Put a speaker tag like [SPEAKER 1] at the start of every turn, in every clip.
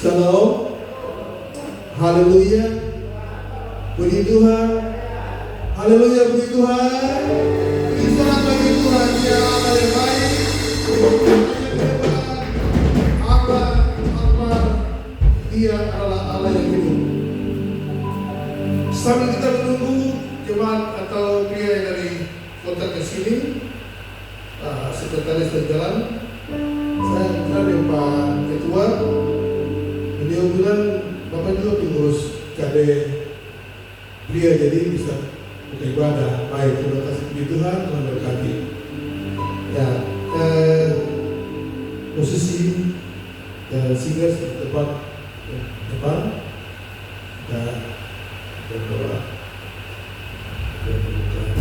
[SPEAKER 1] Shalom. Haleluya. Puji Tuhan. Haleluya, puji Tuhan. Puji Tuhan bagi Tuhan, Dia Allah yang baik. Dia adalah Allah yang hidup. Sambil kita menunggu jemaat atau pria yang dari kota ke sini, sekretaris berjalan, saya bicara dengan Pak Ketua. Beliau bilang Bapak juga pengurus KD pria, jadi bisa beribadah. Baik, terima kasih puji Tuhan, Tuhan berkati. Ya, musisi dan singer depan dan berdoa dan berdoa.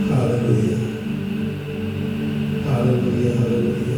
[SPEAKER 1] Haleluya, haleluya, haleluya.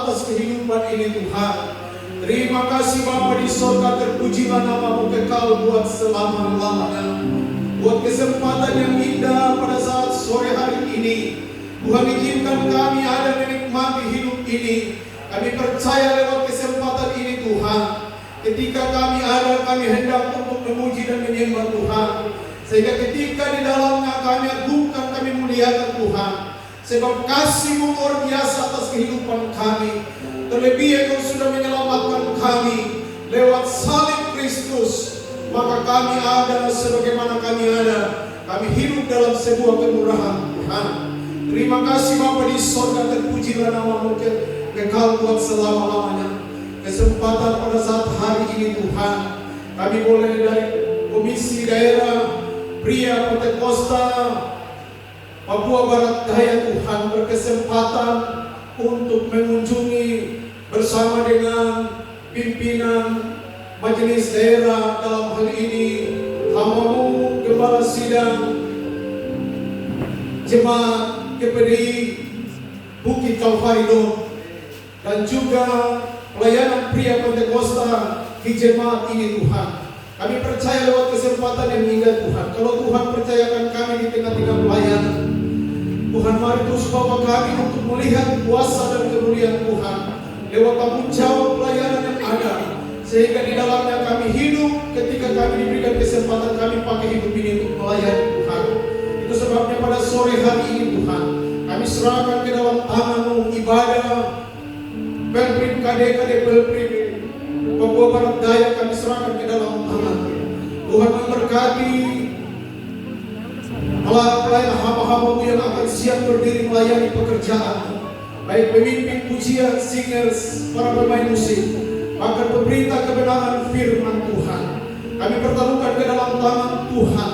[SPEAKER 2] atas kehidupan ini Tuhan. Terima kasih Bapa di sorga, terpujilah nama-Mu kekal buat selama-lamanya. Buat kesempatan yang indah pada saat sore hari ini, Tuhan izinkan kami ada menikmati hidup ini. Kami percaya lewat kesempatan ini Tuhan, ketika kami ada, kami hendak untuk memuji dan menyembah Tuhan. Sehingga ketika di dalamnya kami agungkan, kami muliakan Tuhan. Sebab kasih-Mu luar biasa atas kehidupan kami. Terlebih Engkau sudah menyelamatkan kami lewat salib Kristus. Maka kami ada sebagaimana kami ada. Kami hidup dalam sebuah kemurahan Tuhan. Terima kasih Bapa di sorga, terpujilah nama-Mu kekal buat selama-lamanya. Kesempatan pada saat hari ini Tuhan, kami boleh dari Komisi Daerah Pria Pentakosta Papua Barat Daya Tuhan berkesempatan untuk mengunjungi bersama dengan pimpinan Majelis Daerah, dalam hal ini hamba-Mu Gembala Sidang Jemaat GPDI Bukit Kalvarido, dan juga pelayanan Pria Pentakosta di jemaat ini Tuhan. Kami percaya lewat kesempatan yang indah Tuhan, kalau Tuhan percayakan kami di tengah-tengah pelayanan, Tuhan mari terus bawa kami untuk melihat kuasa dan kemuliaan Tuhan lewat tanggung jawab pelayanan yang ada, sehingga di dalamnya kami hidup. Ketika kami diberikan kesempatan, kami pakai hidup ini untuk melayani Tuhan. Itu sebabnya pada sore hari ini Tuhan, kami serahkan ke dalam tangan-Mu ibadah Pelprim KD Pelprim Papua Barat Daya, kami serahkan ke dalam tangan Tuhan. Memberkati pelayan hamba-hamba-Mu yang akan siap berdiri melayani pekerjaan, baik pemimpin pujian, singers, para pemain musik, bahkan pemberita kebenaran firman Tuhan. Kami pertaruhkan ke dalam tangan Tuhan.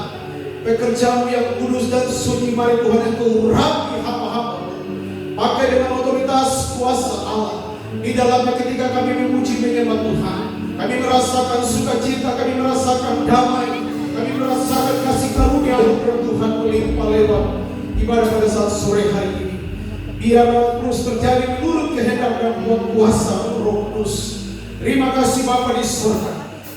[SPEAKER 2] Pekerjaan yang kudus dan suci, mari Tuhan Engkau urapi hamba-hamba-Mu, pakai dengan otoritas kuasa Allah. Di dalamnya ketika kami memuji menyembah Tuhan, kami merasakan sukacita, kami merasakan damai, kami merasakan kasih karunia anugerah Tuhan melimpah lewat ibadah pada saat sore hari ini. Biar terus terjadi menurut kehendak dan kuasa Roh Kudus. Terima kasih Bapa di surga.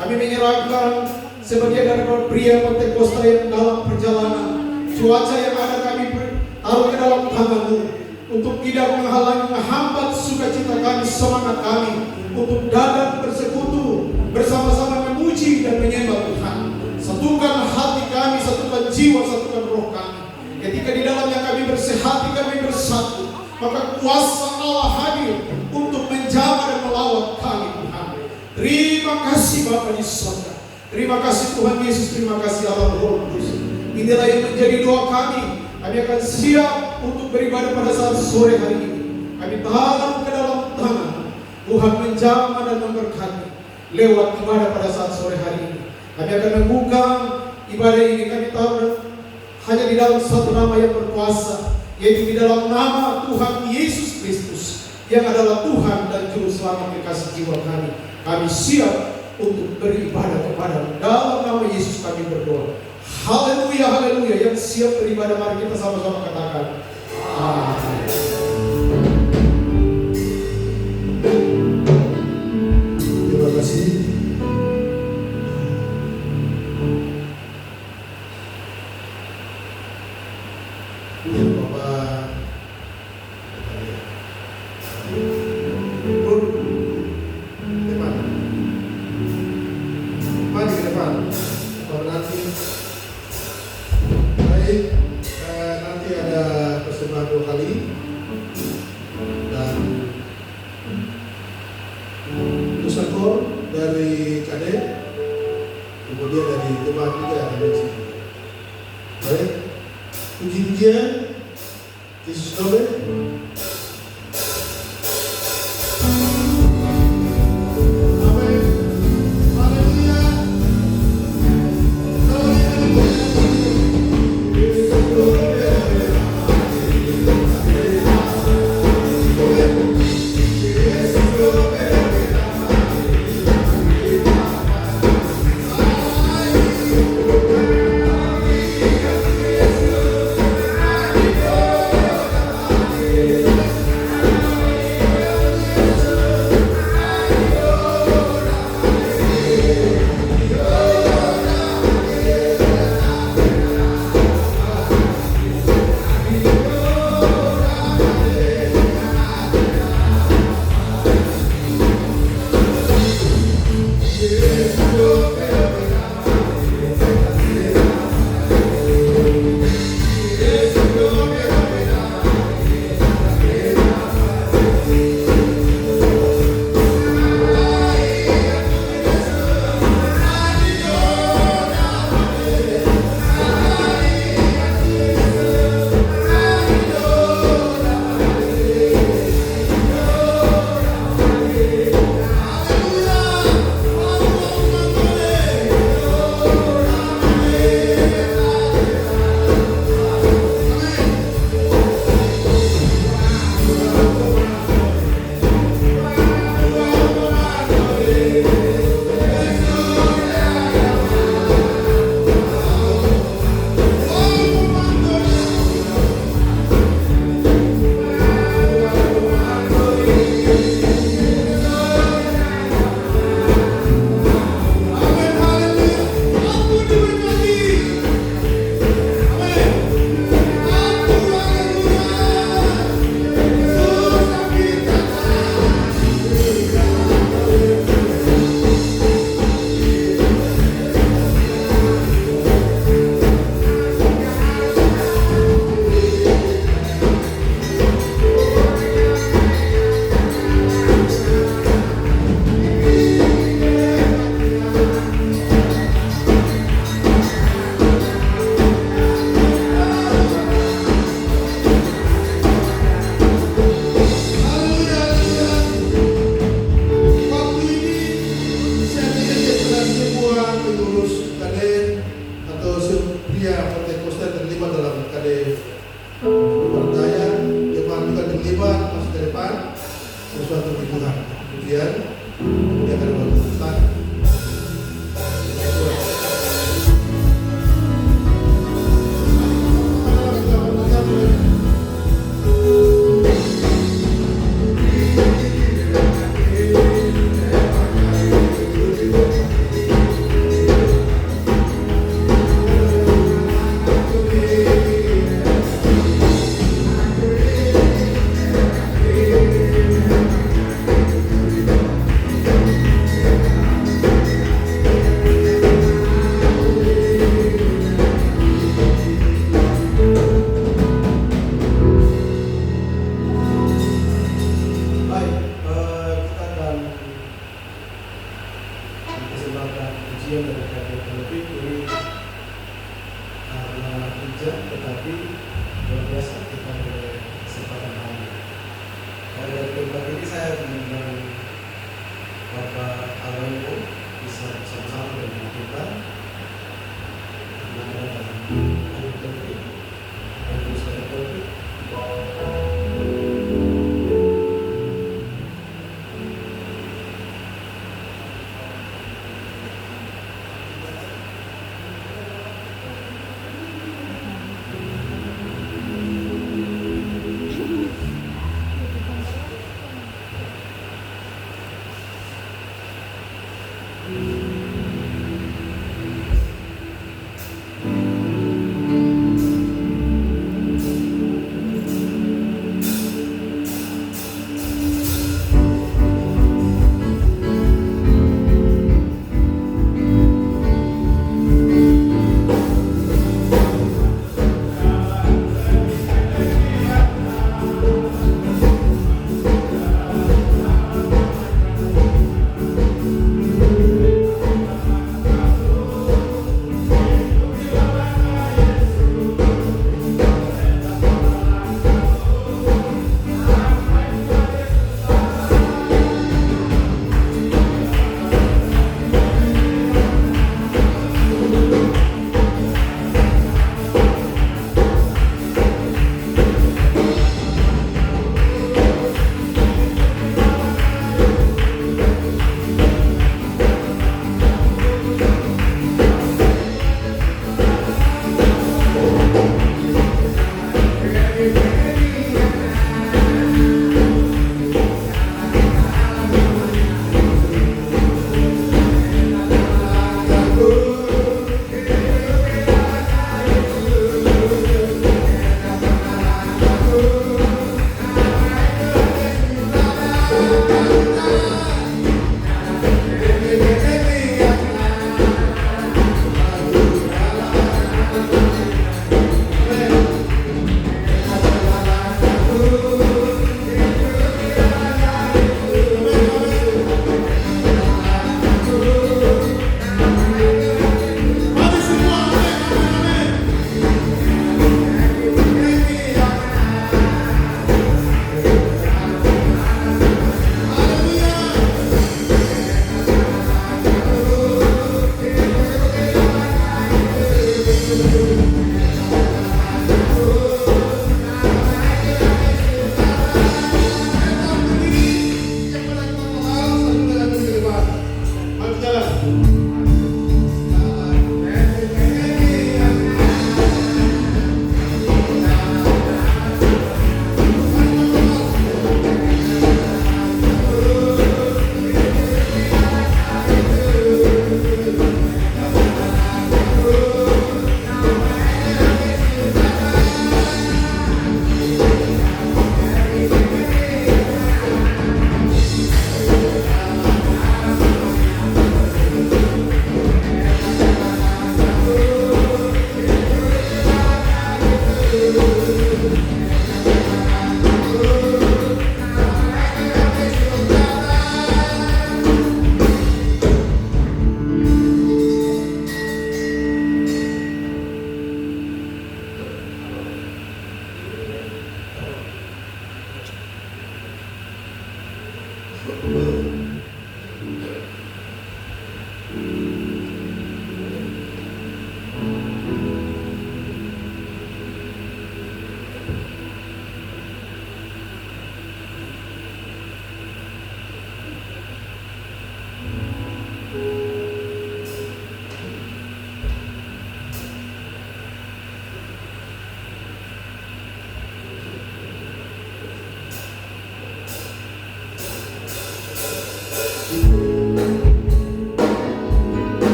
[SPEAKER 2] Kami menyerahkan sebagian dari Pria Pentakosta yang dalam perjalanan, cuaca yang ada kami taruh ke dalam tangan-Mu, untuk tidak menghalangi, menghambat sukacita kami, semangat kami untuk datang bersekutu bersama-sama memuji dan menyembah Tuhan. Satukan hati kami, satukan jiwa, satukan roh kami. Ketika di dalamnya kami bersehati, kami bersatu, maka kuasa Allah hadir untuk menjamah dan melawat kami Tuhan. Terima kasih Bapa di surga. Terima kasih Tuhan Yesus, terima kasih Allah Roh Kudus. Inilah yang menjadi doa kami. Kami akan siap untuk beribadah pada saat sore hari ini. Kami taruh ke dalam tangan Tuhan, menjamah dan memberkati lewat ibadah pada saat sore hari ini. Kami akan membuka ibadah ini, kami tahu hanya di dalam satu nama yang berkuasa, yaitu di dalam nama Tuhan Yesus Kristus, yang adalah Tuhan dan Juru Selamat kekasih jiwa kami. Kami siap untuk beribadah kepada dalam nama Yesus kami berdoa. Haleluya, haleluya. Yang siap beribadah, mari kita sama-sama katakan amin.
[SPEAKER 1] Terima kasih. Bapak depan, mari ke depan. Nanti baik, nanti ada persembahan 2 kali dan Nusakor dari Kadek, kemudian dari jemaat juga ada di sini. Baik, puji-pujian Yesus Dobe.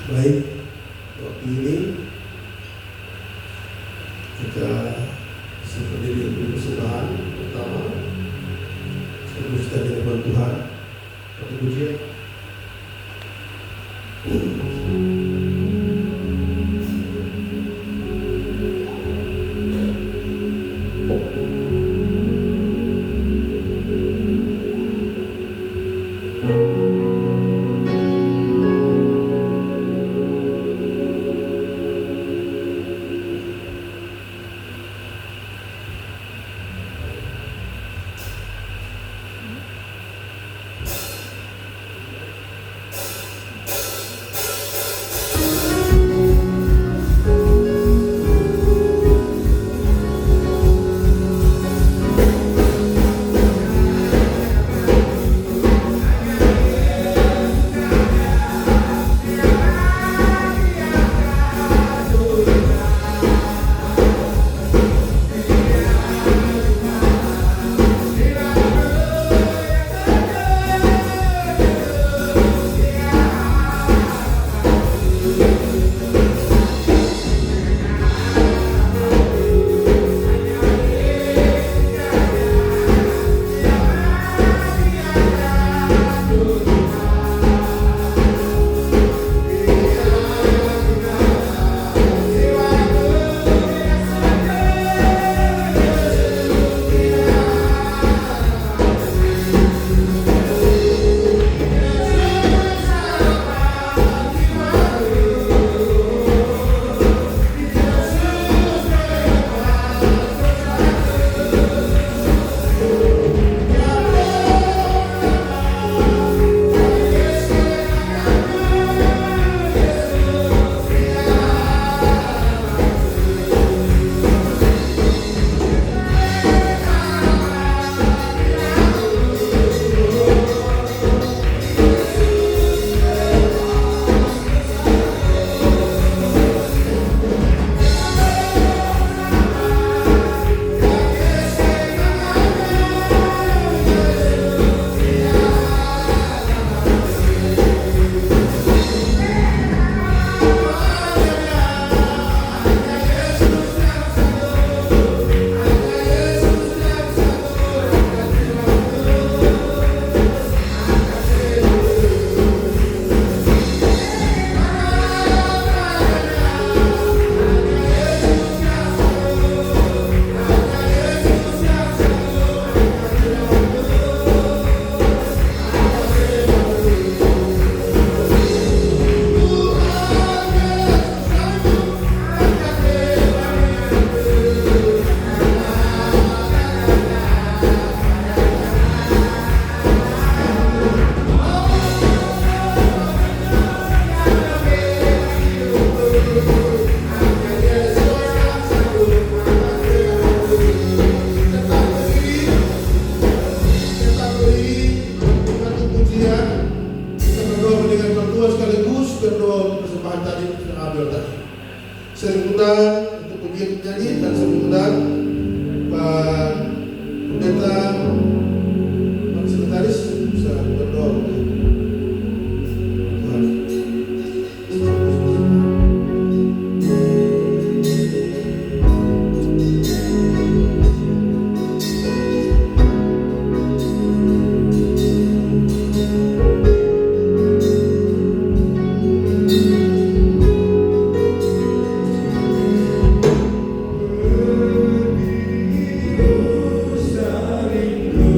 [SPEAKER 1] Baik, waktu ini kita seperti di persembahan pertama kita dengan Tuhan satu pujian. Abel tadi. Saya mengundang untuk bagian penyanyi dan saya mengundang Pak Pendeta, Pak Sekretaris bisa berdoa. Tuhan.
[SPEAKER 3] Saling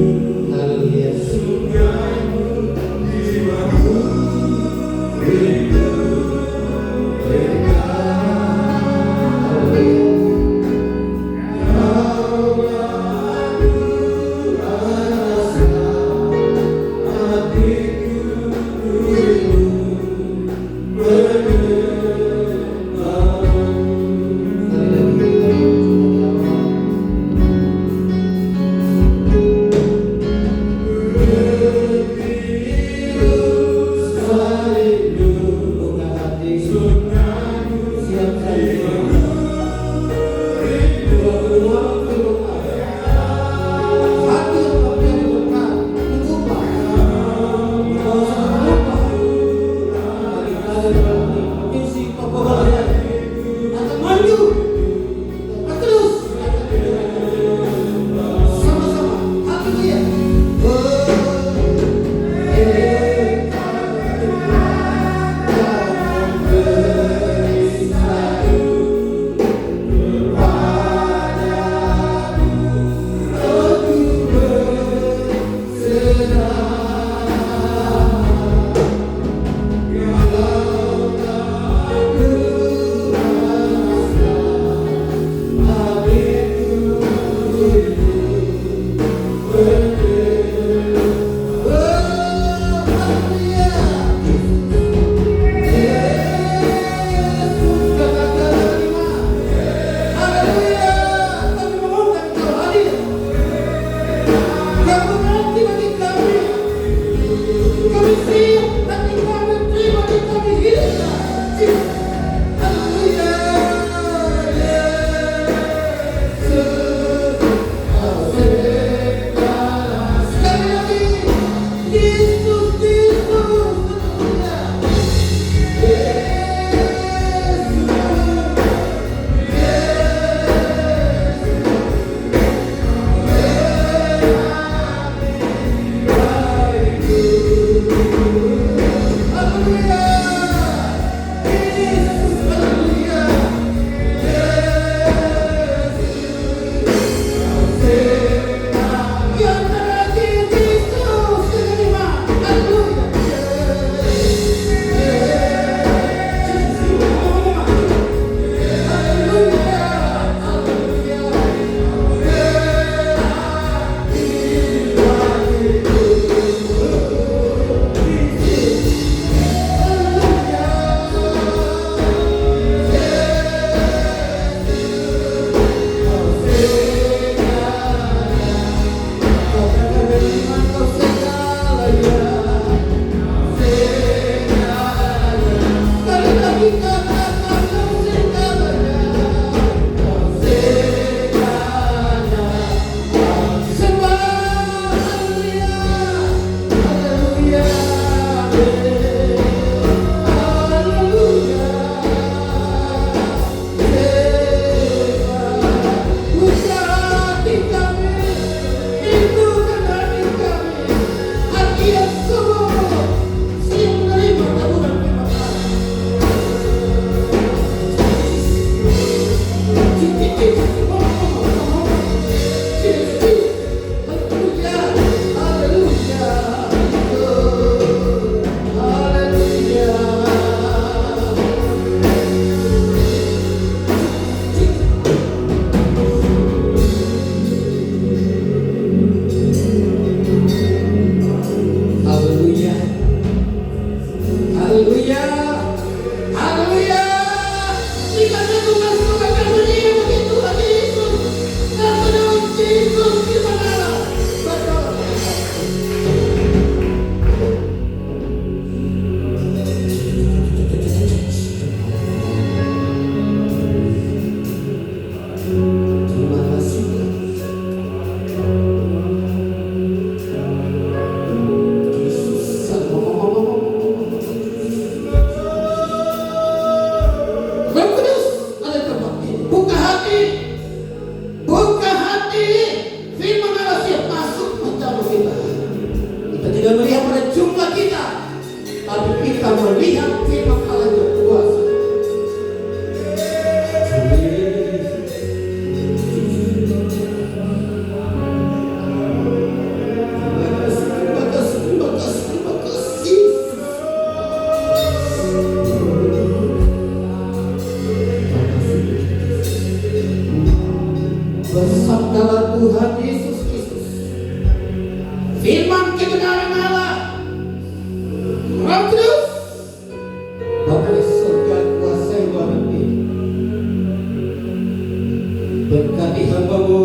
[SPEAKER 3] adalah Tuhan Yesus Kristus, firman kebenaran Allah, Roh Kudus, Bapa di surga kuasai banget ini. Berkati hamba-Mu,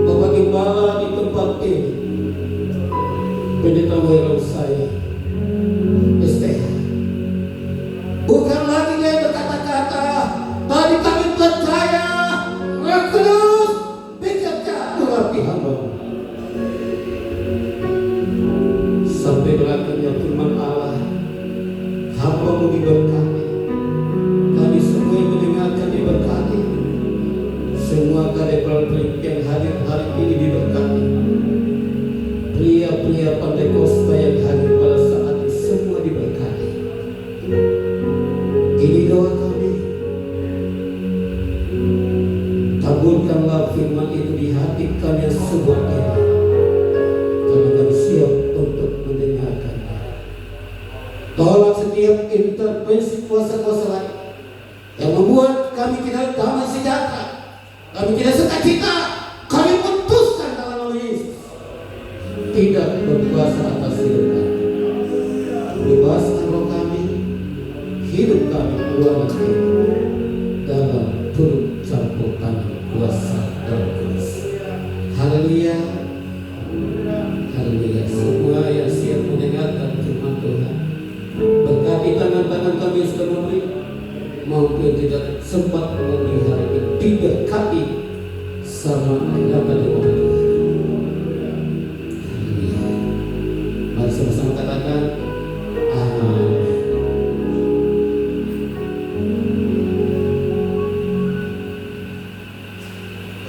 [SPEAKER 3] Bapak Gembala di tempat ini, pendeta Wero saya, STH. Bukan lagi dia berkata-kata, tapi kami percaya Roh Kudus bekerja melalui hamba-Mu. Sampai berakhirnya firman Allah, hamba-Mu diberkati. Kami semua yang mendengarkan diberkati. Semua karya prajurit yang hadir hari ini diberkati. Pria-pria Pantekosta yang hadir pada saat ini semua diberkati. Ini doa kami. Taburkanlah firman itu di hati kami yang semua ini, karena kami siap untuk mendengarkannya. Tolak setiap intervensi kuasa-kuasa lain yang membuat kami tidak damai sejahtera, kami tidak sukacita. Kami putuskan dalam nama Yesus tidak berkuasa atas hidup kami. Bebaskan roh kami, hidup kami keluar kami dalam turut campur tangan kuasa Roh Kudus. Haleluya, haleluya. Semua yang siap mendengarkan firman Tuhan, berkati tangan-tangan kami yang sudah memberi maupun tidak sempat memberi hari ini, diberkati sama dapat dengan Tuhan. Haleluya. Mari sama-sama katakan amin.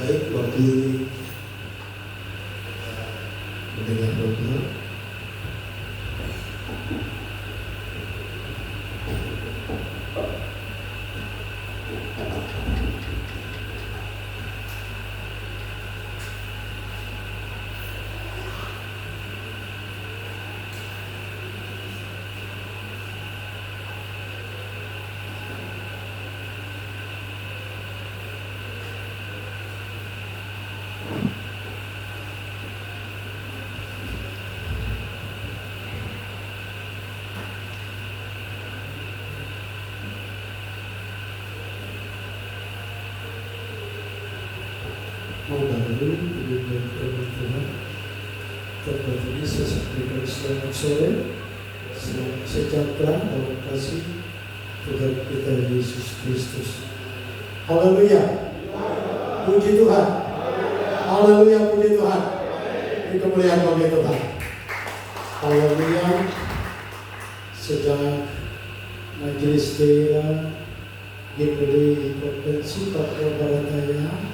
[SPEAKER 1] Baik, waktu mendengar doa. Mau dahulu dengan firman Tuhan. Tempat ini saya sampaikan selamat sore, selamat sejahtera dalam kasih Tuhan kita Yesus Kristus. Haleluya, puji Tuhan. Haleluya, puji Tuhan. Ini kemuliaan bagi Tuhan. Haleluya. Sejak majelis daerah GPD Provinsi Papua Barat Daya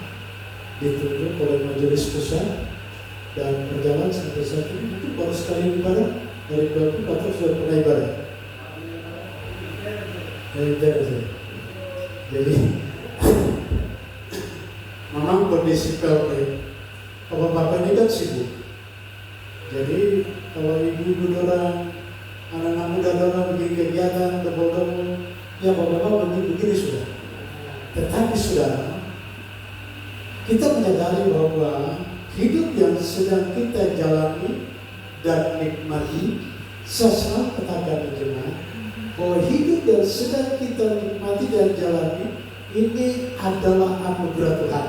[SPEAKER 1] ditunjuk oleh majelis pusat dan berjalan sampai saat ini, itu baru sekali ibadah dari 24 atau sudah pernah ibadah. Jadi memang kondisi PLP bapak-bapak ini kan sibuk. Jadi kalau ibu-ibu dorang, anak-anak muda dorang bikin kegiatan, tebel-tebel, ya bapak-bapak begini sudah. Tetapi saudara, kita menyadari bahwa hidup yang sedang kita jalani dan nikmati, saya selalu katakan di jemaat bahwa hidup yang sedang kita nikmati dan jalani ini adalah anugerah Tuhan.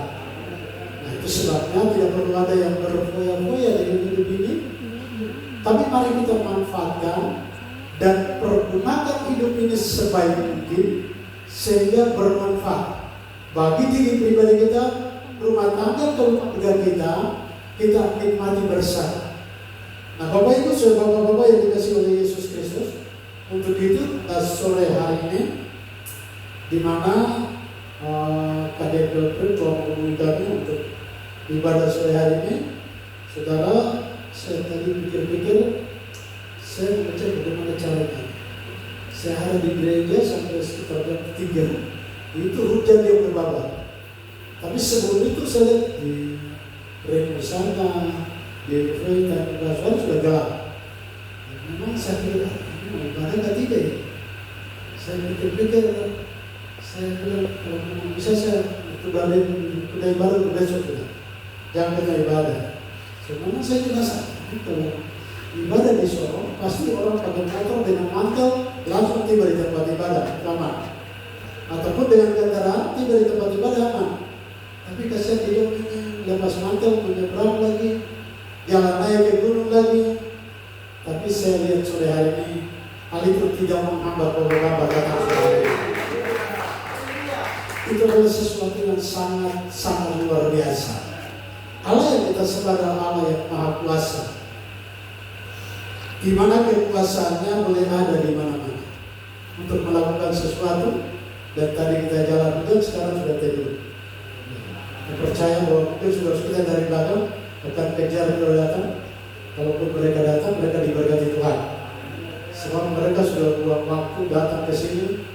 [SPEAKER 1] Nah, itu sebabnya tidak perlu ada yang berfoya-foya dengan hidup ini, tapi mari kita manfaatkan dan pergunakan hidup ini sebaik mungkin sehingga bermanfaat bagi diri pribadi kita, rumah tangga keluarga kita nikmati bersama. Nah, Bapak Ibu, saudara Bapak yang dikasihi oleh Yesus Kristus, untuk itu sore hari ini, di mana KDPP telah mengumumkannya untuk ibadah sore hari ini, saudara, saya tadi pikir-pikir, saya baca bagaimana caranya. Saya ada di gereja sampai sekitar jam 3, itu hujan yang berbabat. Tapi sebelum itu saya lihat di Reno sana, di Reno dan Baswan sudah gelap. Memang saya kira, ibadah nggak tidak ya? Saya pikir-pikir, saya bilang kalau bisa saya kembali ibadah ke besok juga.
[SPEAKER 2] jangan kena ibadah. Sebenarnya saya juga sama. Kalau ibadah di Solo, pasti orang pakai motor dengan mantel langsung tiba di tempat ibadah, aman. Ataupun dengan kendaraan tiba di tempat ibadah aman. Tapi kasihan hidup ini lepas mantel menyeberang lagi, jalan naik ke gunung lagi. Tapi saya lihat sore hari ini hal itu tidak menghambat beberapa datang sore hari ini. Itu adalah sesuatu yang sangat luar biasa. Allah yang kita sembah adalah Allah yang Maha Kuasa. Di mana kekuasaannya boleh ada di mana-mana untuk melakukan sesuatu. Dan tadi kita jalan hujan, sekarang sudah tidur. Saya percaya bahwa mungkin sudah kita dari belakang akan kejar kalau datang. Kalaupun mereka datang, mereka diberkati Tuhan. Sebab mereka sudah buang waktu datang ke sini.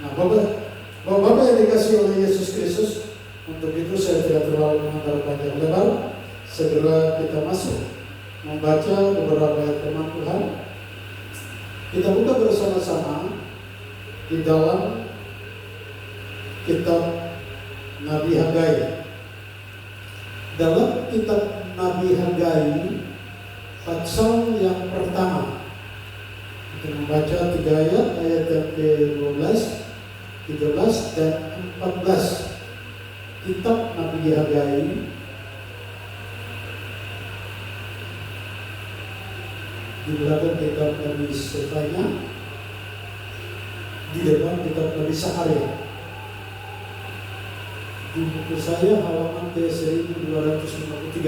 [SPEAKER 2] Nah, Bapak yang dikasih oleh Yesus Kristus, untuk itu saya tidak terlalu mengantar panjang lebar. Segera kita masuk membaca beberapa ayat firman Tuhan. Kita buka bersama-sama di dalam kitab Nabi Hagai. Dalam kitab Nabi Hagai, pasal yang pertama, kita membaca 3 ayat yang ke-12, 13 dan 14. Kitab Nabi Hagai di belakang kitab Nabi Sefanya, di depan kitab Nabi Sakaria. Di buku saya halaman ke-1253.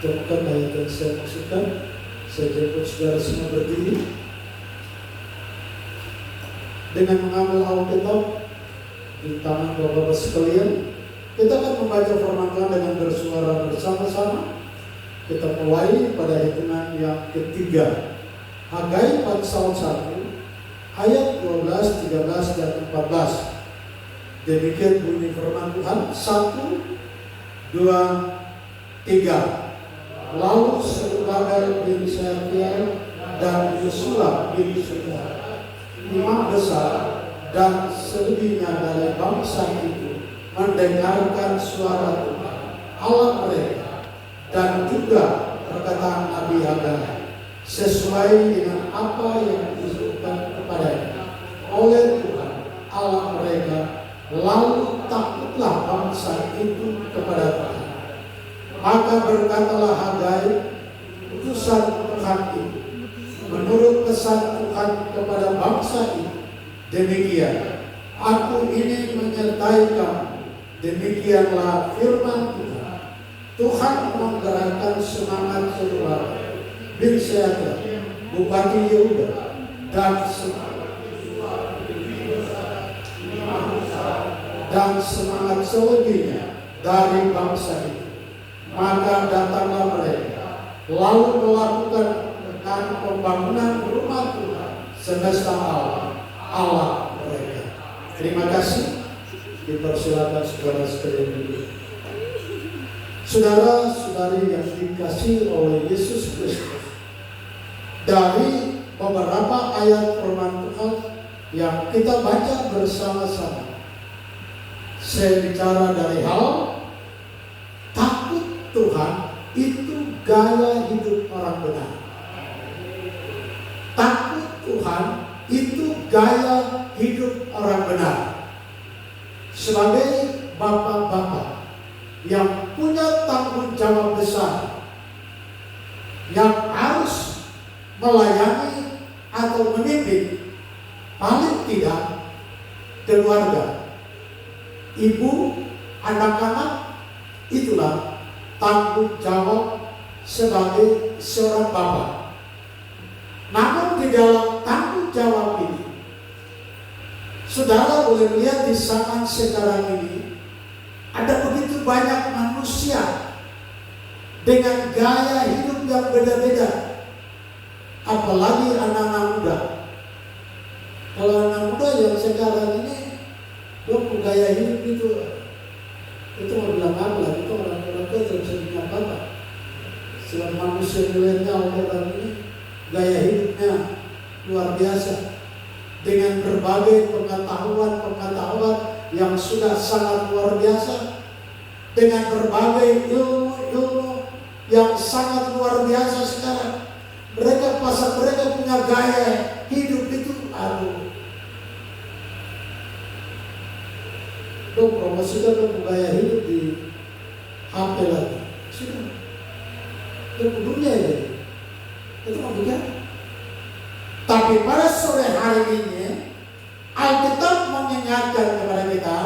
[SPEAKER 2] Temukan ayat yang saya maksudkan. Saya jemput saudara semua berdiri dengan mengambil Alkitab di tangan Bapak-Bapak sekalian. Kita akan membaca firman Tuhan dengan bersuara bersama-sama. Kita mulai pada hitungan yang ketiga. Hagai pasal 1 ayat 12, 13 dan 14. Demikian bunyi firman Tuhan. 1, 2, 3. Lalu Zerubabel bin Shealtiel dan Yosua bin Yosua, imam besar dan selebihnya dari bangsa itu, mendengarkan suara Tuhan Allah mereka dan juga perkataan Nabi Hagai sesuai dengan apa yang disuruhkan kepadanya oleh Tuhan Allah mereka. Lalu takutlah bangsa itu kepada Tuhan. Maka berkatalah Hagai, utusan Tuhan itu, menurut pesan Tuhan kepada bangsa itu, demikian, aku ini menyertai kamu. Demikianlah firman Tuhan. Tuhan menggerakkan semangat Zerubabel bin Shealtiel, Bupati Yehuda, dan semangat selebihnya dari bangsa itu. Maka datanglah mereka, lalu melakukan pembangunan rumah Tuhan semesta Allah mereka. Terima kasih. Dipersilakan saudara sekalian dulu. Saudara-saudari yang dikasihi oleh Yesus Kristus, dari beberapa ayat firman Tuhan yang kita baca bersama-sama, saya bicara dari hal takut Tuhan itu gaya hidup orang benar. Takut Tuhan itu gaya hidup orang benar. Sebagai bapak-bapak yang punya tanggung jawab besar, yang harus melayani atau memimpin paling tidak keluarga, ibu, anak-anak, itulah tanggung jawab sebagai seorang bapak. Namun di dalam tanggung jawab ini, saudara boleh lihat di zaman sekarang ini, ada begitu banyak manusia dengan gaya hidup yang beda-beda. Apalagi anak-anak muda. Kalau anak muda yang sekarang ini, dia gaya hidup itu mau bilang apa lah, itu orang-orang tua tidak bisa bilang apa. Sebab manusia milenial orang ini gaya hidupnya luar biasa, dengan berbagai pengetahuan yang sudah sangat luar biasa. dengan berbagai ilmu-ilmu yang sangat luar biasa sekarang. Mereka punya gaya hidup itu, aduh. Dong promosikan dong gaya hidup di HP lagi. Sudah. Itu dunia ini. Itu mau bukan? Tapi pada sore hari ini Alkitab mengingatkan kepada kita,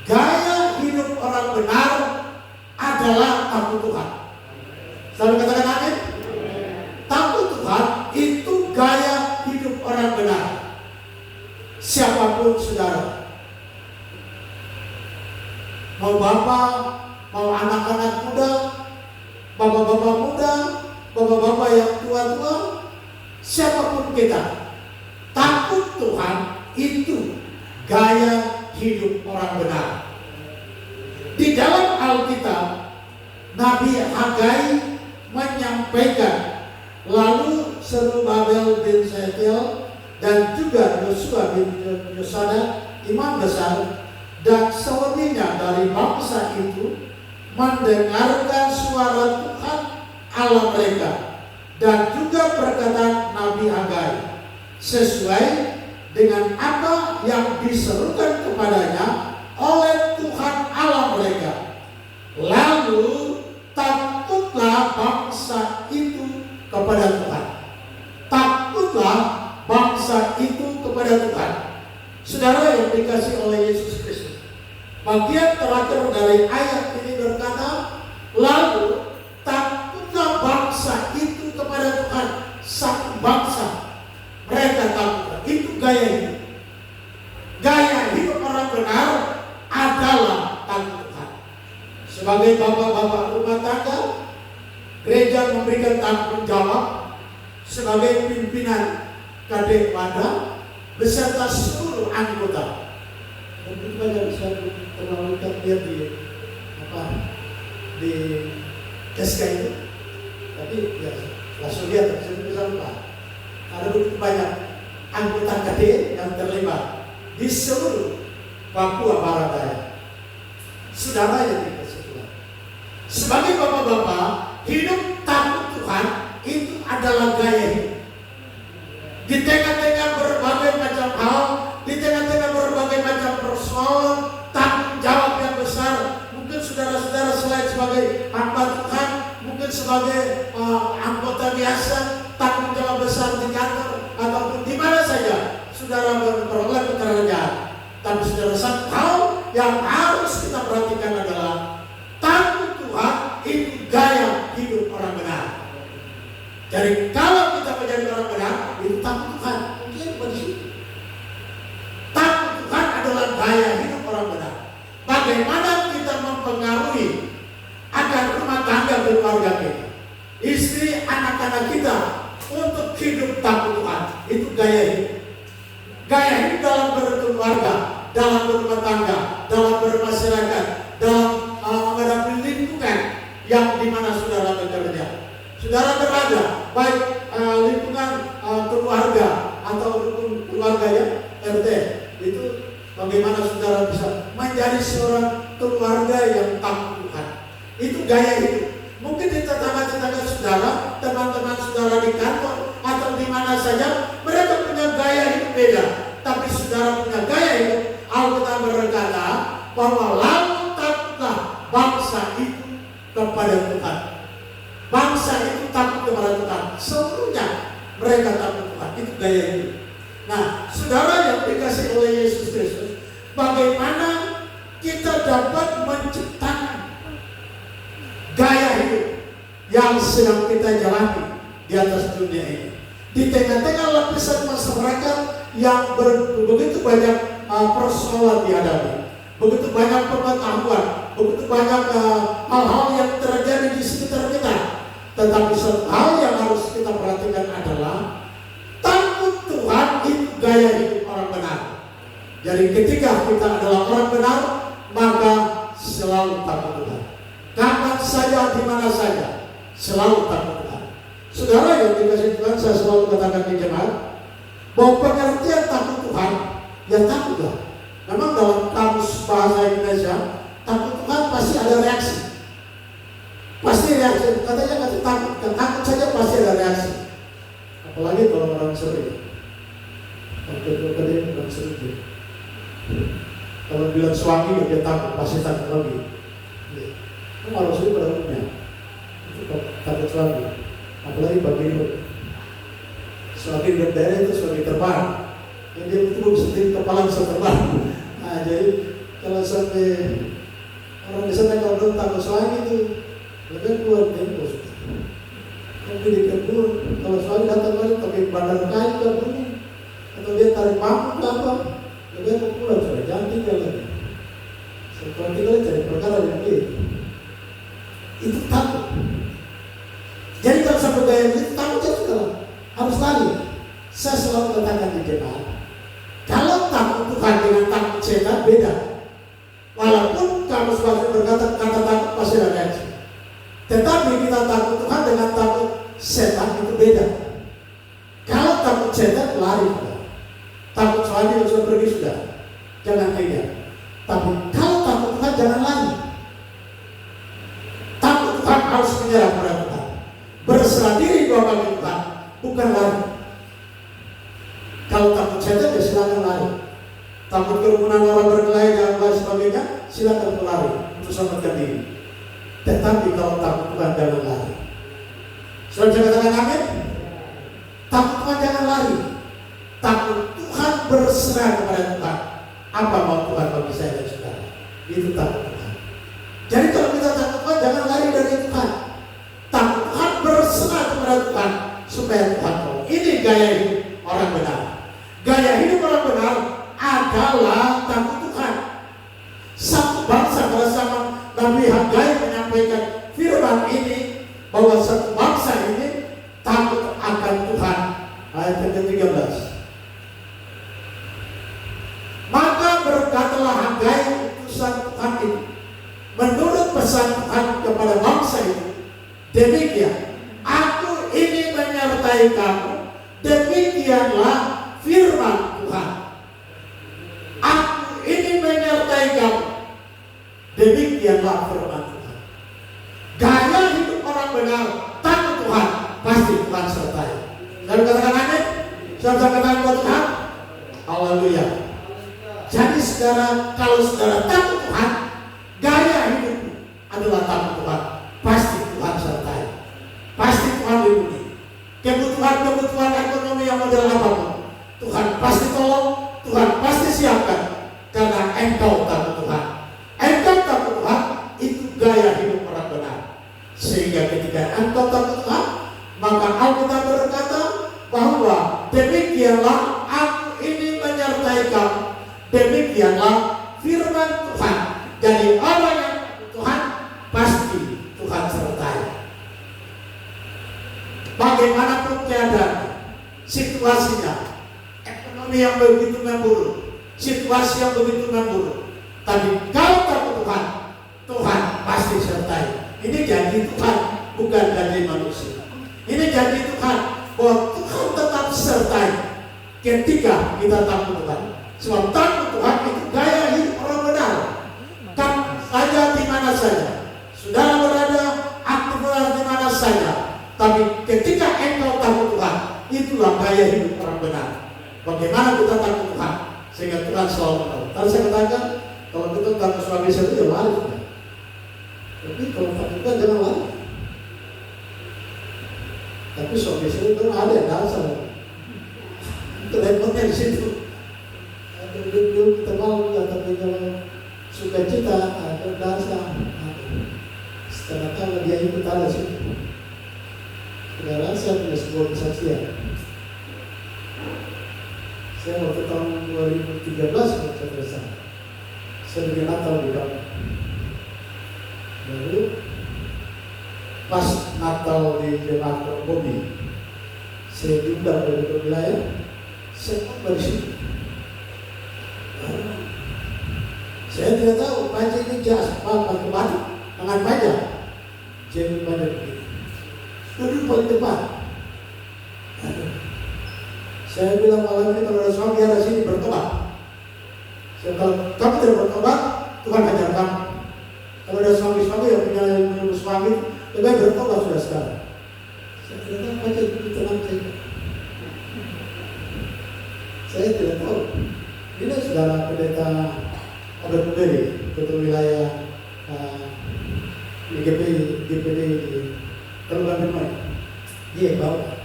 [SPEAKER 2] gaya hidup orang benar adalah takut Tuhan. Selalu katakan amin. Takut Tuhan itu gaya hidup orang benar. Siapapun saudara, mau bapak, mau anak-anak muda, bapak-bapak muda, bapak-bapak yang tua-tua, siapapun kita, takut Tuhan itu gaya hidup orang benar. Di dalam Alkitab, Nabi Hagai menyampaikan, lalu Zerubabel bin Shealtiel dan juga Yosua bin Yosadak, imam besar, dan selebihnya dari bangsa itu mendengarkan suara Tuhan Allah mereka dan juga perkataan Nabi Hagai sesuai dengan apa yang diserukan kepadanya oleh Tuhan Allah mereka. Lalu takutlah bangsa itu kepada Tuhan. Takutlah bangsa itu kepada Tuhan. Saudara yang dikasihi oleh Yesus Kristus, bagian terakhir dari ayat ini berkata, lalu takutlah bangsa itu kepada Tuhan. Satu bangsa mereka takut. Itu gaya hidup. Gaya hidup orang benar adalah takut Tuhan. Sebagai bapak-bapak rumah tangga, gereja memberikan tanggung jawab sebagai pimpinan KD Wadah beserta seluruh anggota. Mungkin banyak bisa terlalu lihat di SK itu, tapi ya langsung lihat bisa lupa. Ada begitu banyak anggota KD yang terlibat di seluruh Papua Barat Daya. Saudara yang dikasihi Tuhan, sebagai bapak-bapak, hidup takut Tuhan itu adalah gaya hidup. Di tengah-tengah berbagai macam hal, di tengah-tengah berbagai macam persoalan, tanggung jawab yang besar. Mungkin saudara-saudara selain sebagai hamba Tuhan, mungkin sebagai anggota biasa, tanggung jawab besar di kantor ataupun di mana saja saudara memperoleh pekerjaan. Tapi saudara, satu hal yang harus kita perhatikan adalah takut Tuhan itu gaya hidup orang benar. Jadi kalau kita menjadi orang benar, itu takut Tuhan. Mungkin begitu. Takut Tuhan adalah gaya hidup orang benar. Bagaimana kita mempengaruhi agar rumah tangga keluarga kita, istri, anak-anak kita untuk hidup takut Tuhan. Itu gaya hidup. Gaya hidup dalam berkeluarga, dalam berumah tangga, dalam bermasyarakat, dalam menghadapi lingkungan yang dimana saudara bekerja. Saudara berada, baik lingkungan keluarga atau rukun keluarga ya, RT, itu bagaimana saudara bisa menjadi seorang keluarga yang takut Tuhan. Itu gaya hidup. Mungkin di tetangga-tetangga saudara, teman-teman saudara di kantor atau di mana saja, mereka punya gaya hidup beda. Tapi saudara punya gaya hidup. Alkitab berkata bahwa lalu takutlah bangsa itu kepada Tuhan. Bangsa itu takut kepada Tuhan. Seluruhnya mereka takut Tuhan. Itu gaya hidup. Nah, saudara yang dikasihi oleh Yesus Kristus, bagaimana kita dapat menciptakan gaya hidup yang sedang kita jalani di atas dunia ini, di tengah-tengah lapisan masyarakat yang begitu banyak persoalan dihadapi, begitu banyak pengetahuan, begitu banyak hal-hal yang terjadi di sekitar kita. Tetapi satu hal yang harus kita perhatikan adalah takut Tuhan itu gaya hidup orang benar. Jadi ketika kita adalah orang benar, maka selalu takut Tuhan. Kapan saja, di mana saja, selalu takut Tuhan. Saudara yang dikasihi Tuhan, saya selalu katakan di jemaat bahwa pengertian takut Tuhan, ya takutlah. Memang dalam kamus bahasa Indonesia, takut Tuhan pasti sedikit. Kalau bilang suami dia takut, pasti takut lagi. Kalau suami pada umumnya itu takut suami, apalagi bagi itu. Suami berdaya itu suami terbang, yang dia itu bisa tinggi kepala bisa terbang. Nah, jadi kalau sampai orang di sana kalau belum takut suami itu, lebih keluar tembus. Tapi di kebun, kalau suami datang lagi pakai bandar kayu kebunnya, atau dia tarik mampu apa, lebih aku pulang sudah jangan tinggal lagi. Setelah tinggal cari perkara yang dia itu takut. Jadi kalau sampai gaya itu takut juga harus lari. Saya selalu katakan di jemaat, kalau takut Tuhan dengan takut setan beda. Walaupun kamu sebagai berkata kata takut pasti ada reaksi, tetapi kita takut Tuhan dengan takut setan itu beda. Kalau takut setan lari sudah, takut suami sudah pergi sudah, jangan tinggal. Tapi kalau takut Tuhan jangan lari. Takut Tuhan harus menyerah pada Tuhan, berserah diri kepada Tuhan, bukan lari. Kalau takut setan ya silakan lari. Takut kerumunan orang berkelahi dan lain sebagainya, silakan berlari untuk selamatkan diri. Tetapi kalau takut Tuhan jangan lari. Sudah bisa katakan amin? Takut Tuhan jangan lari. Takut Tuhan berserah kepada Tuhan. Apa mau Tuhan bagi saya dan saudara? Itu takut Tuhan. Jadi kalau kita takut Tuhan jangan lari dari Tuhan. Takut Tuhan berserah kepada Tuhan supaya Tuhan tahu. Ini gaya hidup orang benar. Gaya hidup orang benar adalah takut Tuhan. Satu bangsa pada zaman Nabi Hagai menyampaikan firman ini, bahwa satu bangsa ini takut akan Tuhan. Ayat ke-13. Maka berkatalah Hagai utusan Tuhan itu menurut pesan Tuhan kepada bangsa itu, demikian aku ini menyertai kamu, demikianlah firman Tuhan. Aku ini menyertai kamu, demikianlah firman Tuhan. Gaya hidup orang benar takut Tuhan, pasti Tuhan sertai. Lalu katakan amin. Saudara katakan buat Tuhan, haleluya. Jadi saudara, kalau saudara takut Tuhan, gaya hidup adalah takut Tuhan, pasti Tuhan sertai, pasti Tuhan lindungi. Kebutuhan ekonomi yang model apapun, Tuhan pasti tolong, Tuhan pasti siapkan, karena engkau takut Tuhan. Engkau takut Tuhan, itu gaya hidup orang benar. Sehingga ketika engkau takut Tuhan, maka Alkitab berkata bahwa demikianlah aku ini menyertai kamu, demikianlah firman Tuhan. Jadi orang yang takut Tuhan, pasti Tuhan sertai. Bagaimanapun keadaan, situasinya, ekonomi yang begitu memburuk, situasi yang begitu memburuk, tapi kalau takut Tuhan, Tuhan pasti sertai. Ini janji Tuhan, bukan janji manusia. Ini janji Tuhan bahwa Tuhan tetap sertai ketika kita takut Tuhan. Sebab takut Tuhan itu gaya hidup orang benar. Kapan saja, di mana saja, saudara berada, aktivitas di mana saja. Tapi ketika engkau takut Tuhan, itulah gaya hidup orang benar. Bagaimana kita takut Tuhan sehingga Tuhan selalu menolong. Tadi saya katakan, kalau kita takut suami saya itu ya lari. Tapi kalau takut Tuhan jangan lari. Tapi suami saya itu ada yang dasar. Itu repotnya di situ. Kita mau tapi kalau suka cita ada dasar. Setelah tahu dia ikut ada situ. Saya rasa punya sebuah kesaksian. Saya waktu tahun 2013 saya bikin Natal di kampung. Lalu pas Natal di jemaat Bobi, saya diundang dari wilayah, saya pun dari situ. Saya tidak tahu baca ini jas apa kembali tangan baca, jadi baca begini. Duduk paling depan. Saya bilang malam ini kalau ada suami ada sini bertobat. Saya bilang kamu tidak bertobat, Tuhan ajar kamu. Kalau ada suami-suami yang punya ilmu suami, lebih baik bertobat sudah sekarang. Saya tidak tahu baca itu tenang saja. Saya tidak tahu. Saudara Pendeta Robert Beri, Ketua Wilayah GPD Telulan Demai. Dia bawa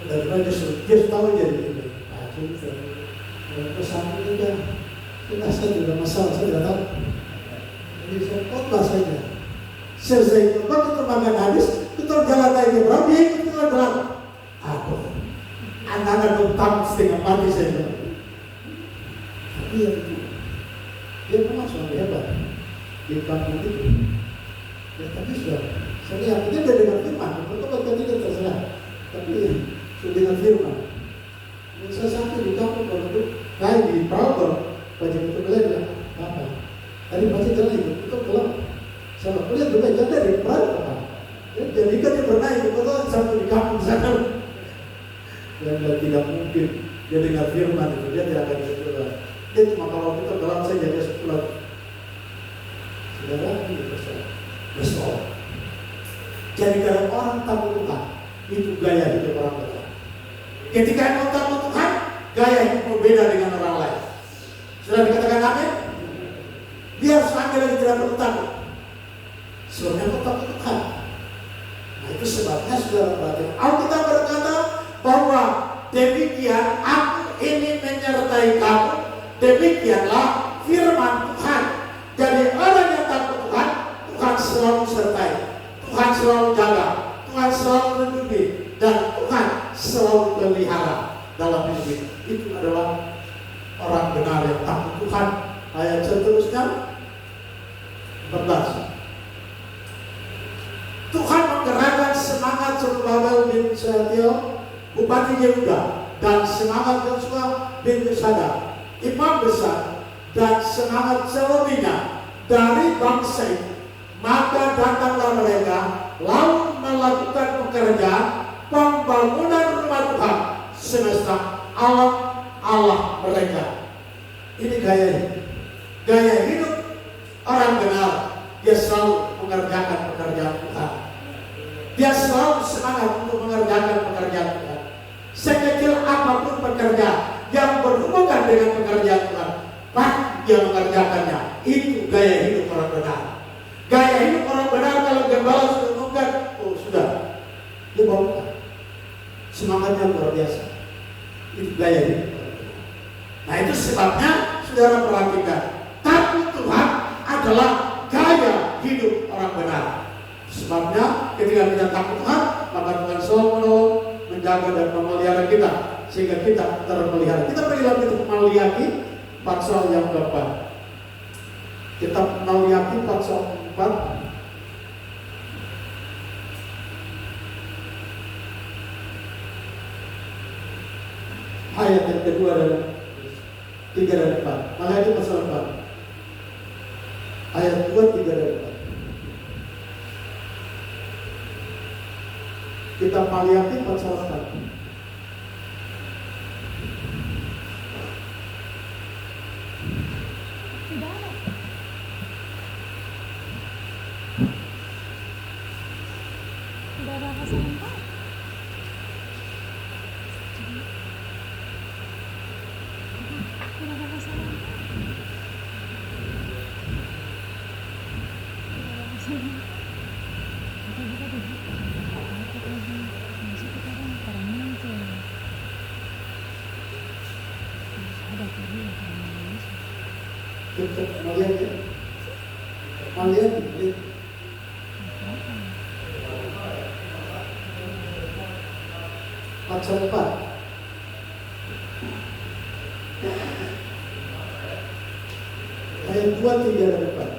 [SPEAKER 2] dari mana dia tahu jadi ini. Pesan juga, kita saya juga masalah saya tidak tahu. Jadi saya khotbah saja. Selesai khotbah kita makan habis, kita jalan lagi berapa? Dia ikut kita jalan. Aduh, anak-anak tentang setengah mati saya bilang. Tapi ya itu, dia memang suami hebat di kampung itu. Ya, tapi sudah, saya lihat dia dengan firman, betul-betul tidak terserah. Tapi sudah dengan firman. Saya sampai di kampung kalau itu, kayak di Prauber, baca itu belajar apa? Tadi baca jalan itu, itu kelam. Sama kuliah belajar dari Prauber. Jadi kan dia pernah itu, kalau sampai di kampung sana. Dan tidak mungkin dia dengar firman itu, dia tidak akan sekolah. Dia cuma kalau kita kelam saja dia sekolah. Saudara ini besar. Jadi kalau orang takut Tuhan, itu gaya hidup orang Tuhan. Ketika engkau takut Tuhan, gaya hidup berbeda dengan orang lain. Sudah dikatakan amin? Biar sampai lagi tidak perlu takut. Soalnya engkau takut Tuhan. Nah itu sebabnya saudara perhatikan. Alkitab berkata bahwa demikian aku ini menyertai kamu. Demikianlah firman Tuhan. Jadi orang yang takut Tuhan, Tuhan selalu sertai. Tuhan selalu jaga. Tuhan selalu melindungi. Dan Tuhan selalu pelihara dalam hidup ini. Itu adalah orang benar yang takut Tuhan. Ayat seterusnya 14. Tuhan menggerakkan semangat Zerubabel bin Shealtiel, Bupati Yehuda, dan semangat Yosua bin Yosadak, imam besar, dan semangat selebihnya dari bangsa itu. Maka datanglah mereka lalu melakukan pekerjaan pembangunan rumah Tuhan semesta alam Allah mereka. Ini gaya hidup. Gaya hidup orang benar. Dia selalu mengerjakan pekerjaan Tuhan. Dia selalu semangat untuk mengerjakan pekerjaan Tuhan. Sekecil apapun pekerjaan yang berhubungan dengan pekerjaan Tuhan, pasti dia mengerjakannya. Itu gaya hidup orang benar. Gaya hidup orang benar kalau gembala sudah mengungkap, oh sudah, dia bawa semangatnya luar biasa. Itu gaya hidup. Nah itu sebabnya saudara perhatikan, takut Tuhan adalah gaya hidup orang benar. Sebabnya ketika kita takut Tuhan, maka Tuhan selalu menolong, menjaga dan memelihara kita sehingga kita terpelihara. Kita pergi lagi ke Maliaki pasal yang keempat. Kitab Maliaki pasal 4. Ayat yang kedua dan 3 dan 4. Maliaki pasal 4. Ayat 2, 3 dan 4. Kitab Maliaki pasal 4. Maliaki pasal 4. Ayat 2, 3 dan 4.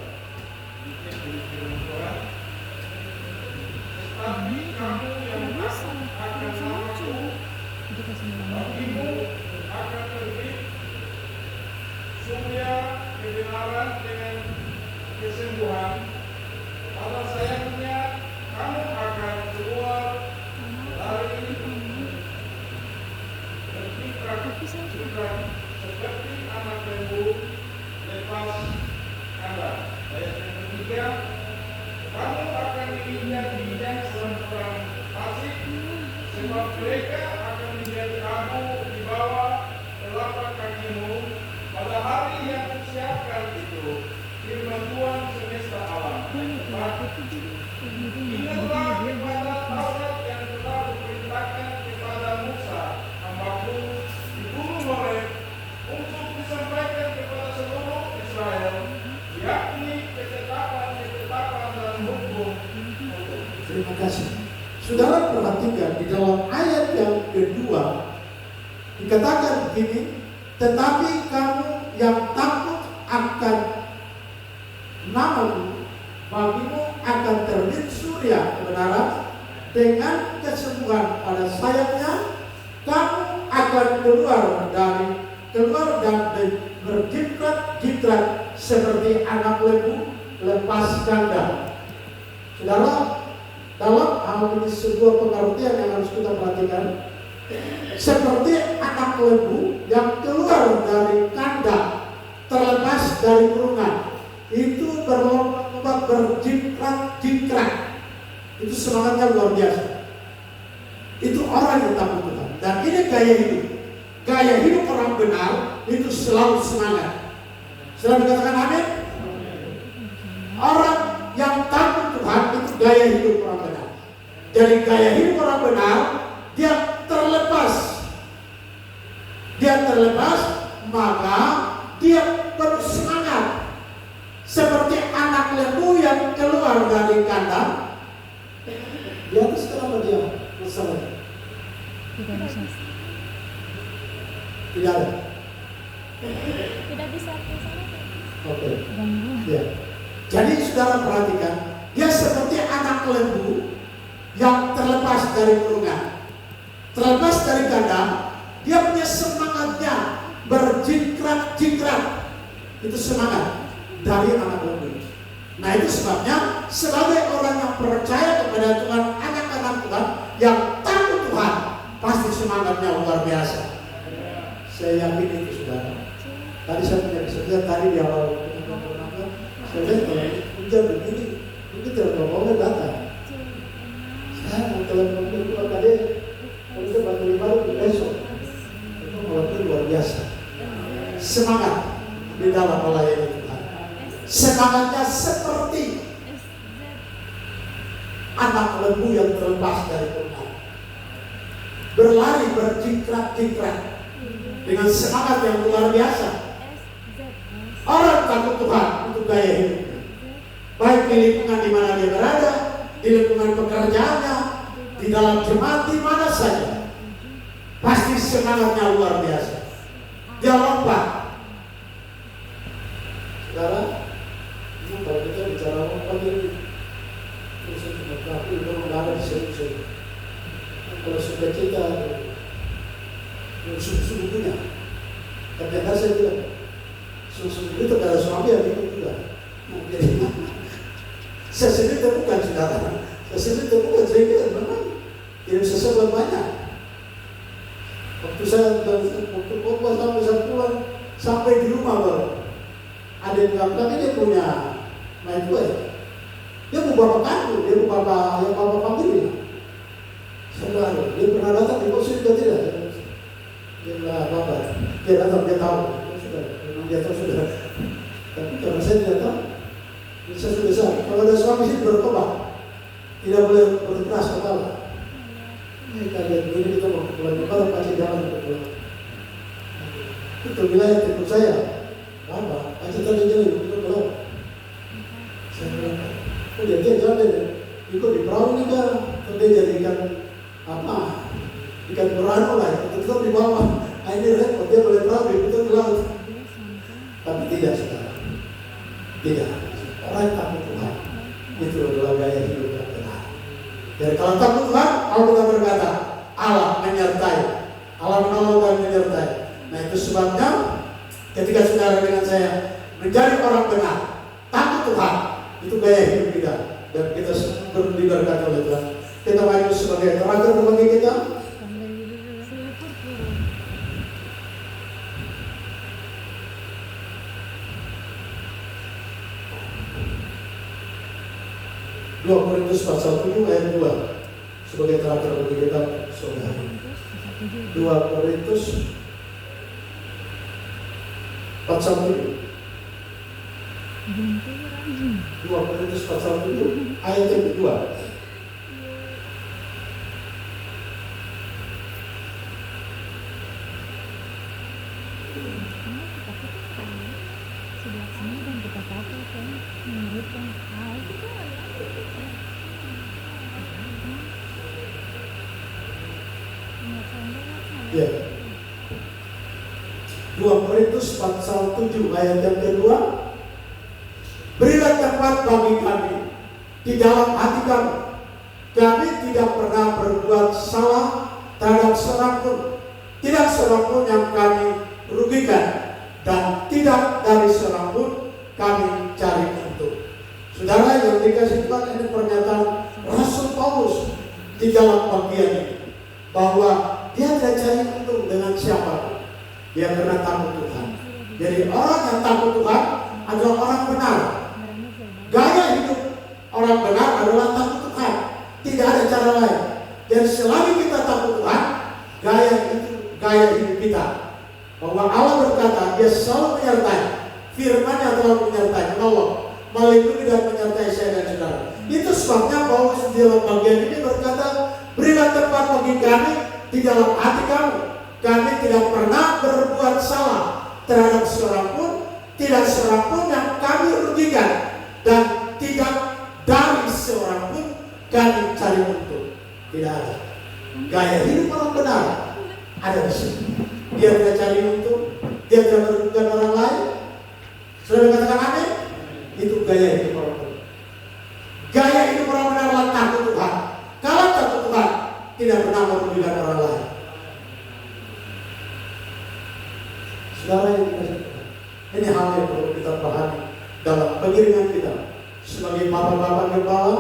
[SPEAKER 4] Mereka akan menjadi abu di bawah telapak kakimu pada
[SPEAKER 2] kasih. Saudara perhatikan di dalam ayat yang kedua dikatakan begini, tetapi kamu yang takut akan namamu, bagimu akan terbit surya kebenaran dengan kesembuhan pada sayapnya, kamu akan keluar dan berjingkrak-jingkrak seperti anak lembu lepas kandang. Saudara, dalam hal ini sebuah pengertian yang harus kita perhatikan. Seperti anak lembu yang keluar dari kandang, terlepas dari kurungan, itu berlomba-lomba berjingkrak-jingkrak. Itu semangatnya luar biasa. Itu orang yang takut Tuhan. Dan ini gaya hidup. Gaya hidup orang benar itu selalu semangat. Sudah dikatakan amin? Orang yang takut Tuhan itu gaya hidup orang benar. Jadi gaya hidup orang benar, dia terlepas, maka dia bersemangat seperti anak lembu yang keluar dari kandang. Di atas kenapa dia masalah? Tidak ada.
[SPEAKER 4] Tidak bisa ke sana.
[SPEAKER 2] Oke. Ya. Jadi saudara perhatikan, dia seperti anak lembu yang terlepas dari kurungan, terlepas dari kandang. Dia punya semangatnya berjingkrak-jingkrak. Itu semangat dari anak lembu. Nah itu sebabnya sebagai orang yang percaya kepada Tuhan, anak-anak Tuhan yang takut Tuhan, pasti semangatnya luar biasa. Saya yakin itu saudara. Tadi saya punya kesempatan tadi di awal saya lihat kalau hujan begini, ini telepon datang. Saya mau telepon kedua tadi, kalau saya bantu baru besok. Itu walaupun luar biasa. Semangat di dalam melayani Tuhan. Semangatnya seperti anak lembu yang terlepas dari kurungan, berlari berjingkrak-jingkrak dengan semangat yang luar biasa. Orang takut Tuhan itu gaya hidupnya, baik di lingkungan di mana dia berada, di lingkungan pekerjaannya, di dalam jemaat, di mana saja, pasti semangatnya luar biasa. Dia lompat. Saudara, kalau kita bicara lompat ini, terus cuma berapa itu nggak ada di sini. Kalau sudah kita sungguh-sungguh punya, tapi saya bilang sungguh-sungguh itu ada suami yang ikut juga. Jadi saya sendiri temukan saudara, saya memang tidak sesuai banyak. Waktu khotbah sampai saya pulang, sampai di rumah baru ada yang bilang, tapi dia punya main gue. Dia mau bapak kandung, dia mau bapak famili. Saudara, dia pernah datang di pos juga tidak? Dia bilang bapak, dia datang, dia tahu. Dia tahu sudah. Tapi karena saya tidak tahu, saya sudah besar. Kalau ada suami sih bertobat, tidak boleh berkeras kepala. Ini kalian begini kita mau pulang kepala pasti jalan ke pulang. Itu wilayah timur saya. Apa? Pasti tadi jalan itu pulang. Saya bilang, oh dia jalan ikut di perahu nih kan? Dia jadi ikan berano lah. Tetap di bawah. Ini repot dia boleh perahu itu ke laut. Tapi tidak saudara, tidak. Orang takut Tuhan itu adalah gaya hidup yang benar. Jadi kalau takut Tuhan, Allah berkata, Allah menyertai, Allah menolong dan menyertai. Nah itu sebabnya ketika saudara dengan saya menjadi orang benar, takut Tuhan, itu gaya hidup kita dan kita diberkati oleh Tuhan. Kita maju sebagai terakhir bagi kita. 2 Korintus pasal 7 ayat 2 sebagai terakhir bagi kita saudara. 2 Korintus pasal 7. 2 Korintus pasal 7 ayat yang kedua. Ya. 2 Korintus pasal 7 ayat yang kedua. Berilah tempat bagi kami di dalam hati kami. Kami tidak pernah berbuat salah terhadap seorang pun. Tidak seorang pun yang kami rugikan, dan tidak dari seorang pun kami cari untung. Saudara yang dikasih Tuhan, ini pernyataan Rasul Paulus di dalam bagian ini, bahwa dia tidak cari untung dengan siapa. Dia karena takut Tuhan. Jadi orang yang takut Tuhan adalah orang benar. Gaya hidup orang benar adalah takut Tuhan. Tidak ada cara lain. Dan selagi kita takut Tuhan, gaya hidup kita. Bahwa Allah berkata, Dia selalu menyertai. Firman-Nya telah menyertai, menolong, melindungi dan menyertai saya dan saudara. Itu sebabnya Paulus di dalam bagian ini berkata, berilah tempat bagi kami di dalam hati kamu. Kami tidak pernah berbuat salah terhadap seorang pun, tidak seorang pun yang kami rugikan, dan tidak dari seorang pun kami cari untung. Tidak ada. Gaya hidup orang benar ada di sini. Dia tidak cari untung, dia tidak merugikan orang lain. Sudah katakan amin? Itu gaya hidup orang benar. Gaya hidup orang benar adalah takut Tuhan. Kalau takut Tuhan, tidak pernah merugikan orang lain. Saudara yang dikasih Tuhan, ini hal yang perlu kita pahami dalam pengiringan kita sebagai bapak-bapak gembala,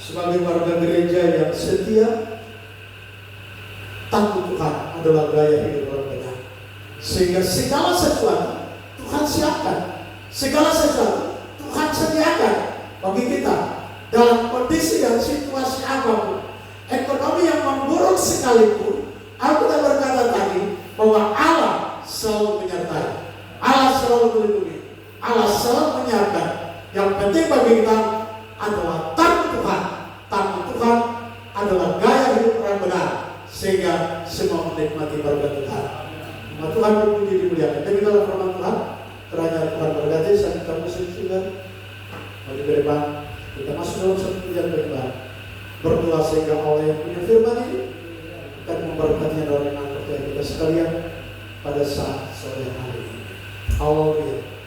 [SPEAKER 2] sebagai warga gereja yang setia. Takut Tuhan adalah gaya hidup orang benar. Sehingga segala sesuatu Tuhan siapkan, segala sesuatu Tuhan sediakan bagi kita dalam kondisi dan situasi apapun. Ekonomi yang memburuk sekalipun, aku tak berkata tadi bahwa Allah selalu menyertai, Allah selalu melindungi, Allah selalu menyiapkan. Yang penting bagi kita adalah takut Tuhan. Takut Tuhan adalah gaya hidup orang benar, sehingga semua menikmati berkat Tuhan. Nama Tuhan dipuji dimuliakan. Demikianlah firman Tuhan. Kiranya Tuhan berkati. Saya minta musik juga maju ke depan. Kita masuk dalam satu pujian beribadah. Berdoa sehingga Allah yang punya firman ini akan memberkatinya dalam iman percaya kita sekalian pada saat sore hari ini. Haleluya.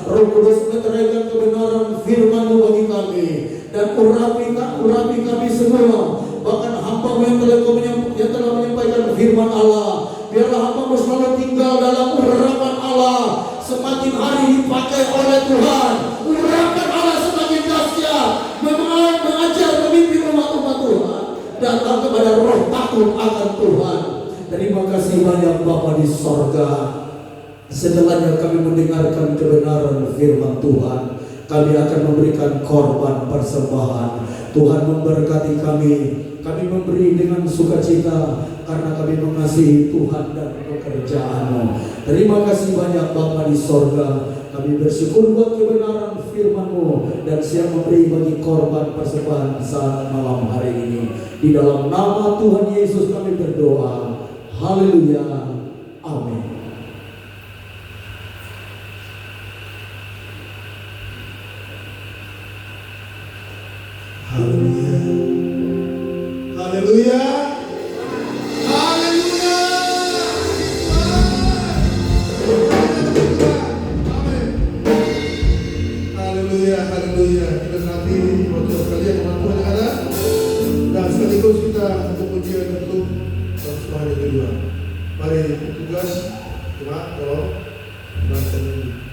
[SPEAKER 3] Roh Kudus meteraikan kebenaran firman-Mu bagi kami dan urapi kami semua. Bahkan hamba-Mu yang telah menyampaikan firman Allah, biarlah hamba-Mu selalu tinggal dalam urapan Allah. Semakin hari dipakai oleh Tuhan, urapan Allah semakin dahsyat, mengajar memimpin umat-umat Tuhan datang kepada roh takut akan Tuhan. Terima kasih banyak Bapa di sorga. Setelahnya kami mendengarkan kebenaran firman Tuhan, kami akan memberikan korban persembahan. Tuhan memberkati kami. Kami memberi dengan sukacita karena kami mengasihi Tuhan dan pekerjaan-Mu. Terima kasih banyak Bapa di sorga. Kami bersyukur buat kebenaran firman-Mu dan siap memberi bagi korban persembahan saat malam hari ini. Di dalam nama Tuhan Yesus kami berdoa. Haleluya. Amin.
[SPEAKER 1] Haleluya. Haleluya. Haleluya. Amin. Haleluya. Haleluya. Kita nanti waktu sekalian teman-teman yang ada, dan sekaligus kita untuk pujian untuk persembahan yang kedua. Mari tugas cuma tolong bangsa ini.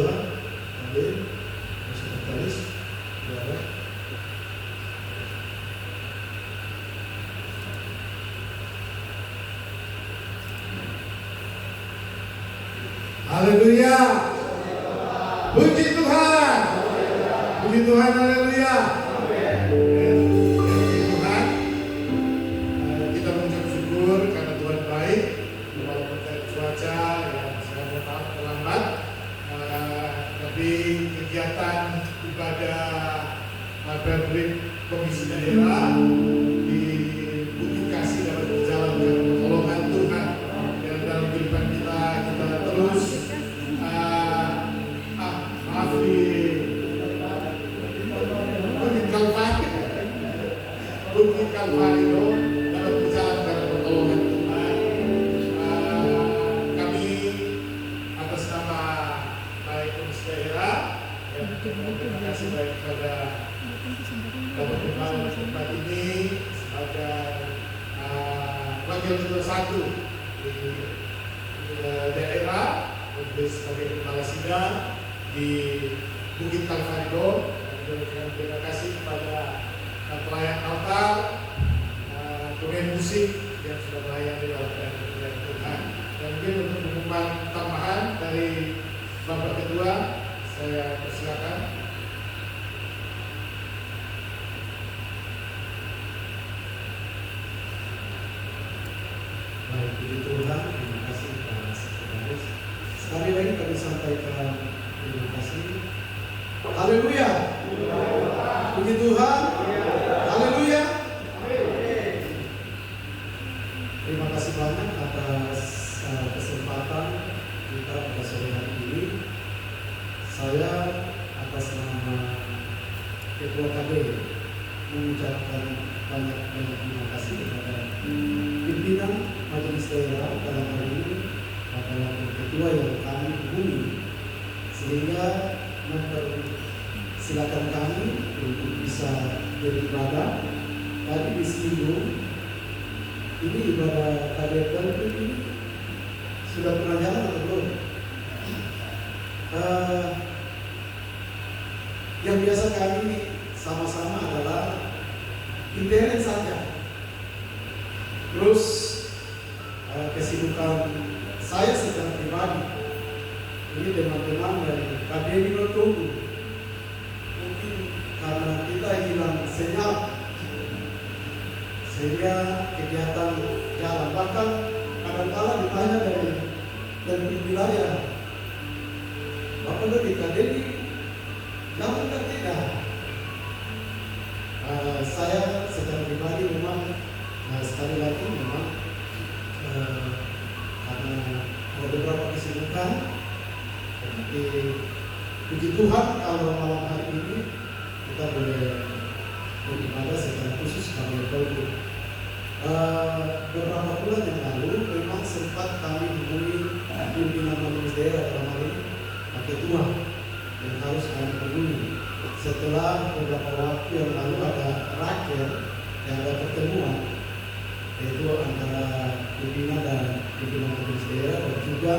[SPEAKER 1] kedua, ambil sekretaris, saudara. Haleluya. Puji Tuhan. Puji Tuhan, haleluya. Tuhan, kita mengucap syukur karena Tuhan baik, walaupun cuaca yang sangat terlambat, tapi kegiatan ibadah Perprim Komisi Daerah di Bukit Kasih dapat berjalan dengan pertolongan Tuhan. Dan dalam kehidupan kita terus maaf di Bukit Kalvari dapat berjalan dengan pertolongan Tuhan. Kami atas nama baik Komisi Daerah terima kasih baik kepada dapat membangun tempat ini sebagai wakil ketua satu di daerah, sebagai kepala sidang di Bukit Kalvari. Terima kasih kepada pelayan altar, pemain musik yang sudah melayani dalam pekerjaan Tuhan. Dan mungkin untuk pengumuman tambahan dari Bapak Ketua, saya persilakan.
[SPEAKER 2] Baik, puji Tuhan, terima kasih Pak Sekretaris. Sekali lagi kami sampaikan terima kasih. Haleluya. Puji Tuhan. Haleluya. Terima kasih banyak atas kesempatan kita pada sore hari ini. Saya atas nama Ketua KD mengucapkan banyak terima kasih kepada pimpinan Majelis Daerah dalam hari ini, Bapak Wakil Ketua yang kami hubungi sehingga mempersilakan kami untuk bisa beribadah. Tadi disinggung ini ibadah KDR ini sudah pernah jalan atau belum? Yang biasa kami sama-sama adalah internet saja. Terus kesibukan saya secara pribadi ini teman-teman dari KDI bertunggu. Mungkin karena kita hilang senyap sehingga kegiatan jalan. Bahkan kadang-kala ditanya dari wilayah, Bapak dari KDI jalan kan tidak? Saya secara pribadi memang sekali lagi memang karena ada beberapa kesibukan, tapi puji Tuhan kalau malam hari ini kita boleh beribadah secara khusus kami berdoa. Beberapa bulan yang lalu memang sempat kami hubungi pimpinan Majelis Daerah dalam hal ini Pak Ketua yang harus kami hubungi. Setelah beberapa waktu yang lalu ada raker yang ada pertemuan yaitu antara pimpinan dan pimpinan Majelis Daerah dan juga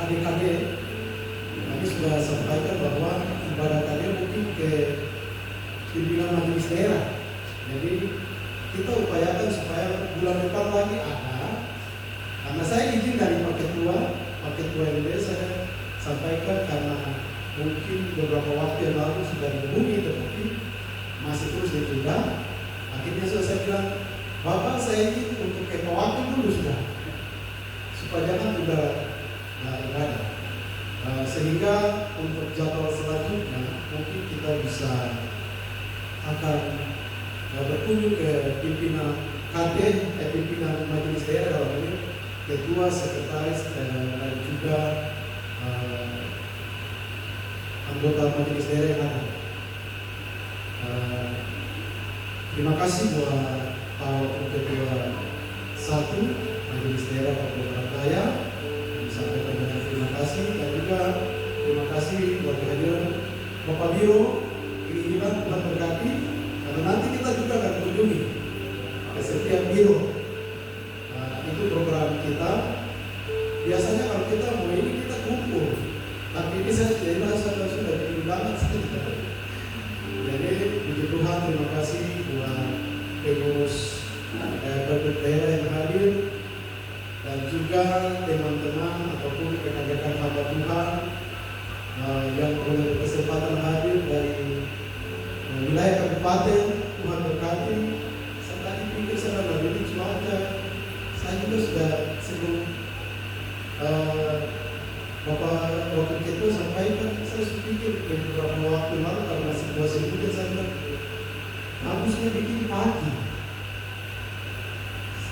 [SPEAKER 2] adik-adik. Kami sudah sampaikan bahwa ibadah kalian mungkin ke pimpinan Majelis Daerah. Jadi kita upayakan supaya bulan depan lagi ada. Karena saya izin dari Pak Ketua LD saya sampaikan karena mungkin beberapa waktu yang lalu sudah dihubungi tetapi masih terus ditunda. Akhirnya saya bilang, Bapak saya ingin untuk ke wakil dulu sudah, supaya jangan tunda ibadah. Sehingga untuk jadwal selanjutnya mungkin kita bisa akan berkunjung ke pimpinan pimpinan Majelis Daerah dalam ini, Ketua, Sekretaris dan juga anggota Majelis Daerah yang ada. Terima kasih buat Pak Ketua 1 Majelis Daerah Papua Barat Daya. Sampaikan banyak terima kasih dan juga terima kasih buat kehadiran Bapak Biro. Keinginan Tuhan berkati karena nanti kita juga akan kunjungi ke setiap biro. Itu program kita. Biasanya kalau Pagi ini saya jadi sudah dingin banget. Jadi puji Tuhan, terima kasih buat pengurus berbagai daerah yang hadir dan juga teman-teman ataupun rekan-rekan hamba Tuhan yang punya kesempatan hadir dari wilayah kabupaten. Tuhan berkati. Saya tadi pikir saya ini cuaca. Saya juga sudah sebelum Bapak Wakil Ketua sampaikan, saya sudah pikir beberapa waktu lalu karena situasi hujan saya bilang harusnya bikin pagi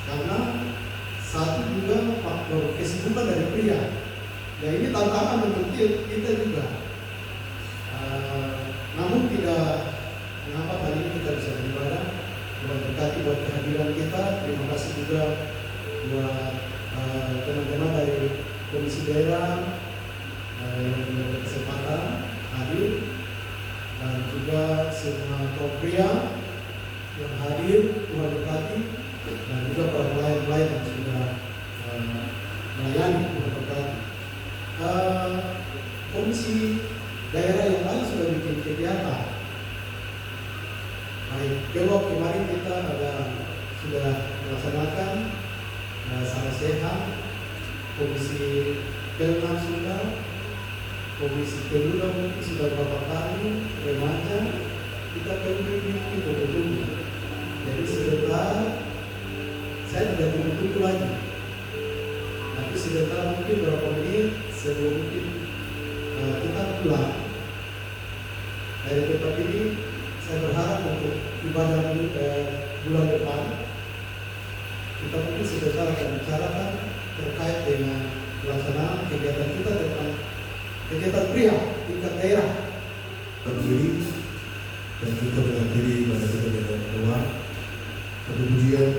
[SPEAKER 2] karena satu juga faktor kesibukan dari pria. Ya ini tantangan untuk kita juga. Namun tidak mengapa kali ini kita bisa beribadah. Tuhan berkati buat kehadiran kita. Terima kasih juga buat teman-teman dari Komisi Daerah yang punya kesempatan hadir dan juga semua kaum pria yang hadir. Tuhan berkati dan juga para pelayan-pelayan yang sudah melayani. Tuhan berkati. Komisi daerah yang lain sudah bikin kegiatan. Baik, belok kemarin kita sudah melaksanakan salah sehat. Komisi ke-6 sudah, komisi ke-2 mungkin sudah beberapa kali remaja. Kita perlu bikin betul-betul. Jadi sebentar saya tidak tunggu lagi. Tapi sebentar mungkin beberapa menit sebelum mungkin kita pulang dari tempat ini. Saya berharap untuk ibadah bulan depan kita mungkin sebentar akan bicarakan terkait dengan pelaksanaan kegiatan kita tentang kegiatan pria tingkat daerah.
[SPEAKER 1] Berdiri dan kita berdiri pada kegiatan doa. Satu pujian.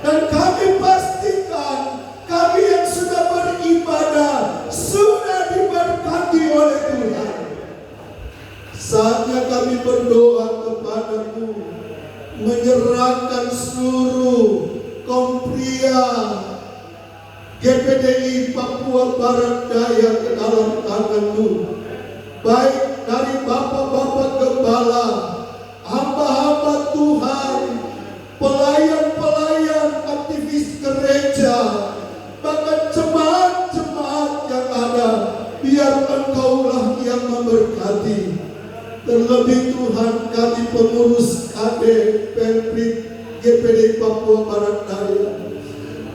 [SPEAKER 2] Dan kami pastikan
[SPEAKER 1] pria GPDI Papua Barat Daya ke dalam tangan-Mu. Baik dari bapak-bapak gembala, hamba-hamba Tuhan, pelayan-pelayan aktivis gereja, bahkan jemaat-jemaat yang ada, biar Engkaulah yang memberkati. Terlebih Tuhan, kami pengurus KD Pemprib GPD Papua Barat Daya,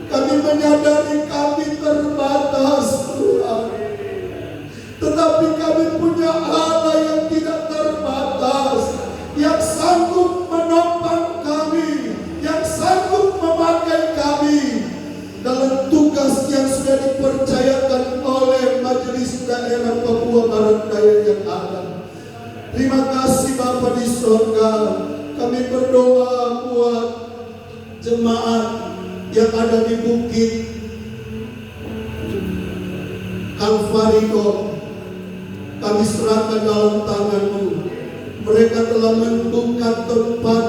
[SPEAKER 1] kami menyadari kami terbatas Tuhan, tetapi kami punya Allah yang tidak terbatas, yang sanggup menopang kami, yang sanggup memakai kami dalam tugas yang sudah dipercayakan oleh Majelis Daerah Papua Barat Daya yang ada. Terima kasih Bapa di surga. Kami berdoa buat jemaat yang ada di Bukit Kalvariko. Kami serahkan dalam tangan-Mu. Mereka telah menentukan tempat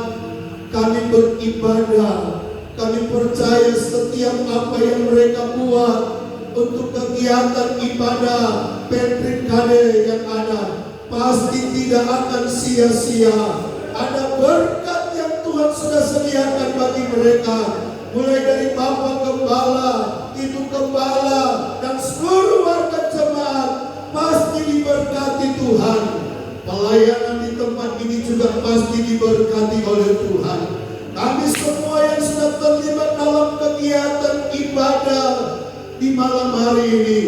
[SPEAKER 1] kami beribadah. Kami percaya setiap apa yang mereka buat untuk kegiatan ibadah Pemprib KD yang ada pasti tidak akan sia-sia. Ada berkat yang Tuhan sudah sediakan bagi mereka, mulai dari Bapak Gembala, Ibu Gembala, dan seluruh warga jemaat pasti diberkati Tuhan. Pelayanan di tempat ini juga pasti diberkati oleh Tuhan. Kami semua yang sudah terlibat dalam kegiatan ibadah di malam hari ini,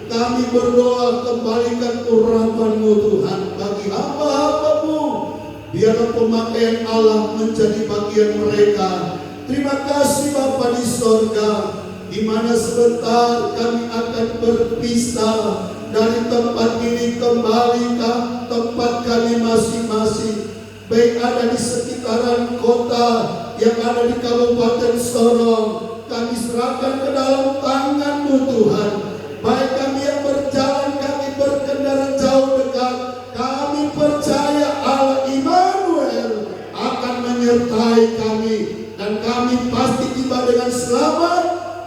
[SPEAKER 1] kami berdoa kembalikan urapan-Mu Tuhan bagi hamba-hamba-Mu. Biarlah pemakaian Allah menjadi bagian mereka. Terima kasih Bapa di sorga, di mana sebentar kami akan berpisah dari tempat ini kembali ke tempat kami masing-masing. Baik ada di sekitaran kota yang ada di Kabupaten Sorong, kami serahkan ke dalam tangan-Mu Tuhan. Baik kami yang berjalan kaki berkendara jauh dekat, kami percaya Allah Immanuel akan menyertai kami, dan kami pasti tiba dengan selamat.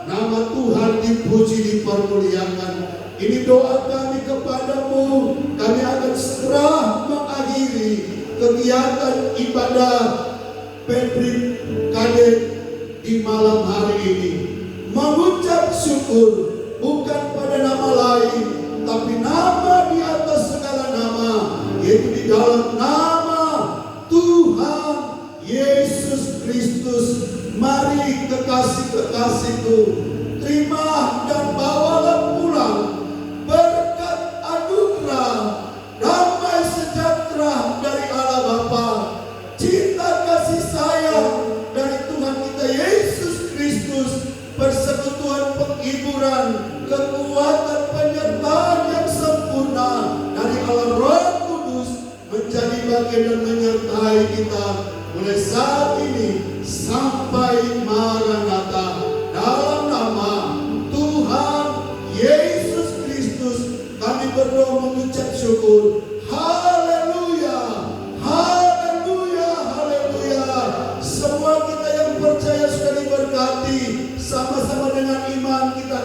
[SPEAKER 1] Nama Tuhan dipuji, dipermuliakan. Ini doa kami kepadamu. Kami akan segera mengakhiri kegiatan ibadah Pemprib KD di malam hari ini, mengucap syukur bukan pada nama lain, tapi nama di atas segala nama, yaitu di dalam nama Tuhan Yesus Kristus. Mari kekasih-kekasihku, terima dan bawalah pulang berkat anugerah, damai sejahtera dari Allah Bapa, cinta kasih sayang dari Tuhan kita Yesus Kristus, persekutuan penghiburan, kekuatan penyertaan yang sempurna dari Allah Roh Kudus menjadi bagian dan menyertai kita mulai saat ini sampai Maranatha. Dalam nama Tuhan Yesus Kristus kami berdoa mengucap syukur. Haleluya, haleluya, haleluya. Semua kita yang percaya sudah diberkati. Sama-sama dengan iman kita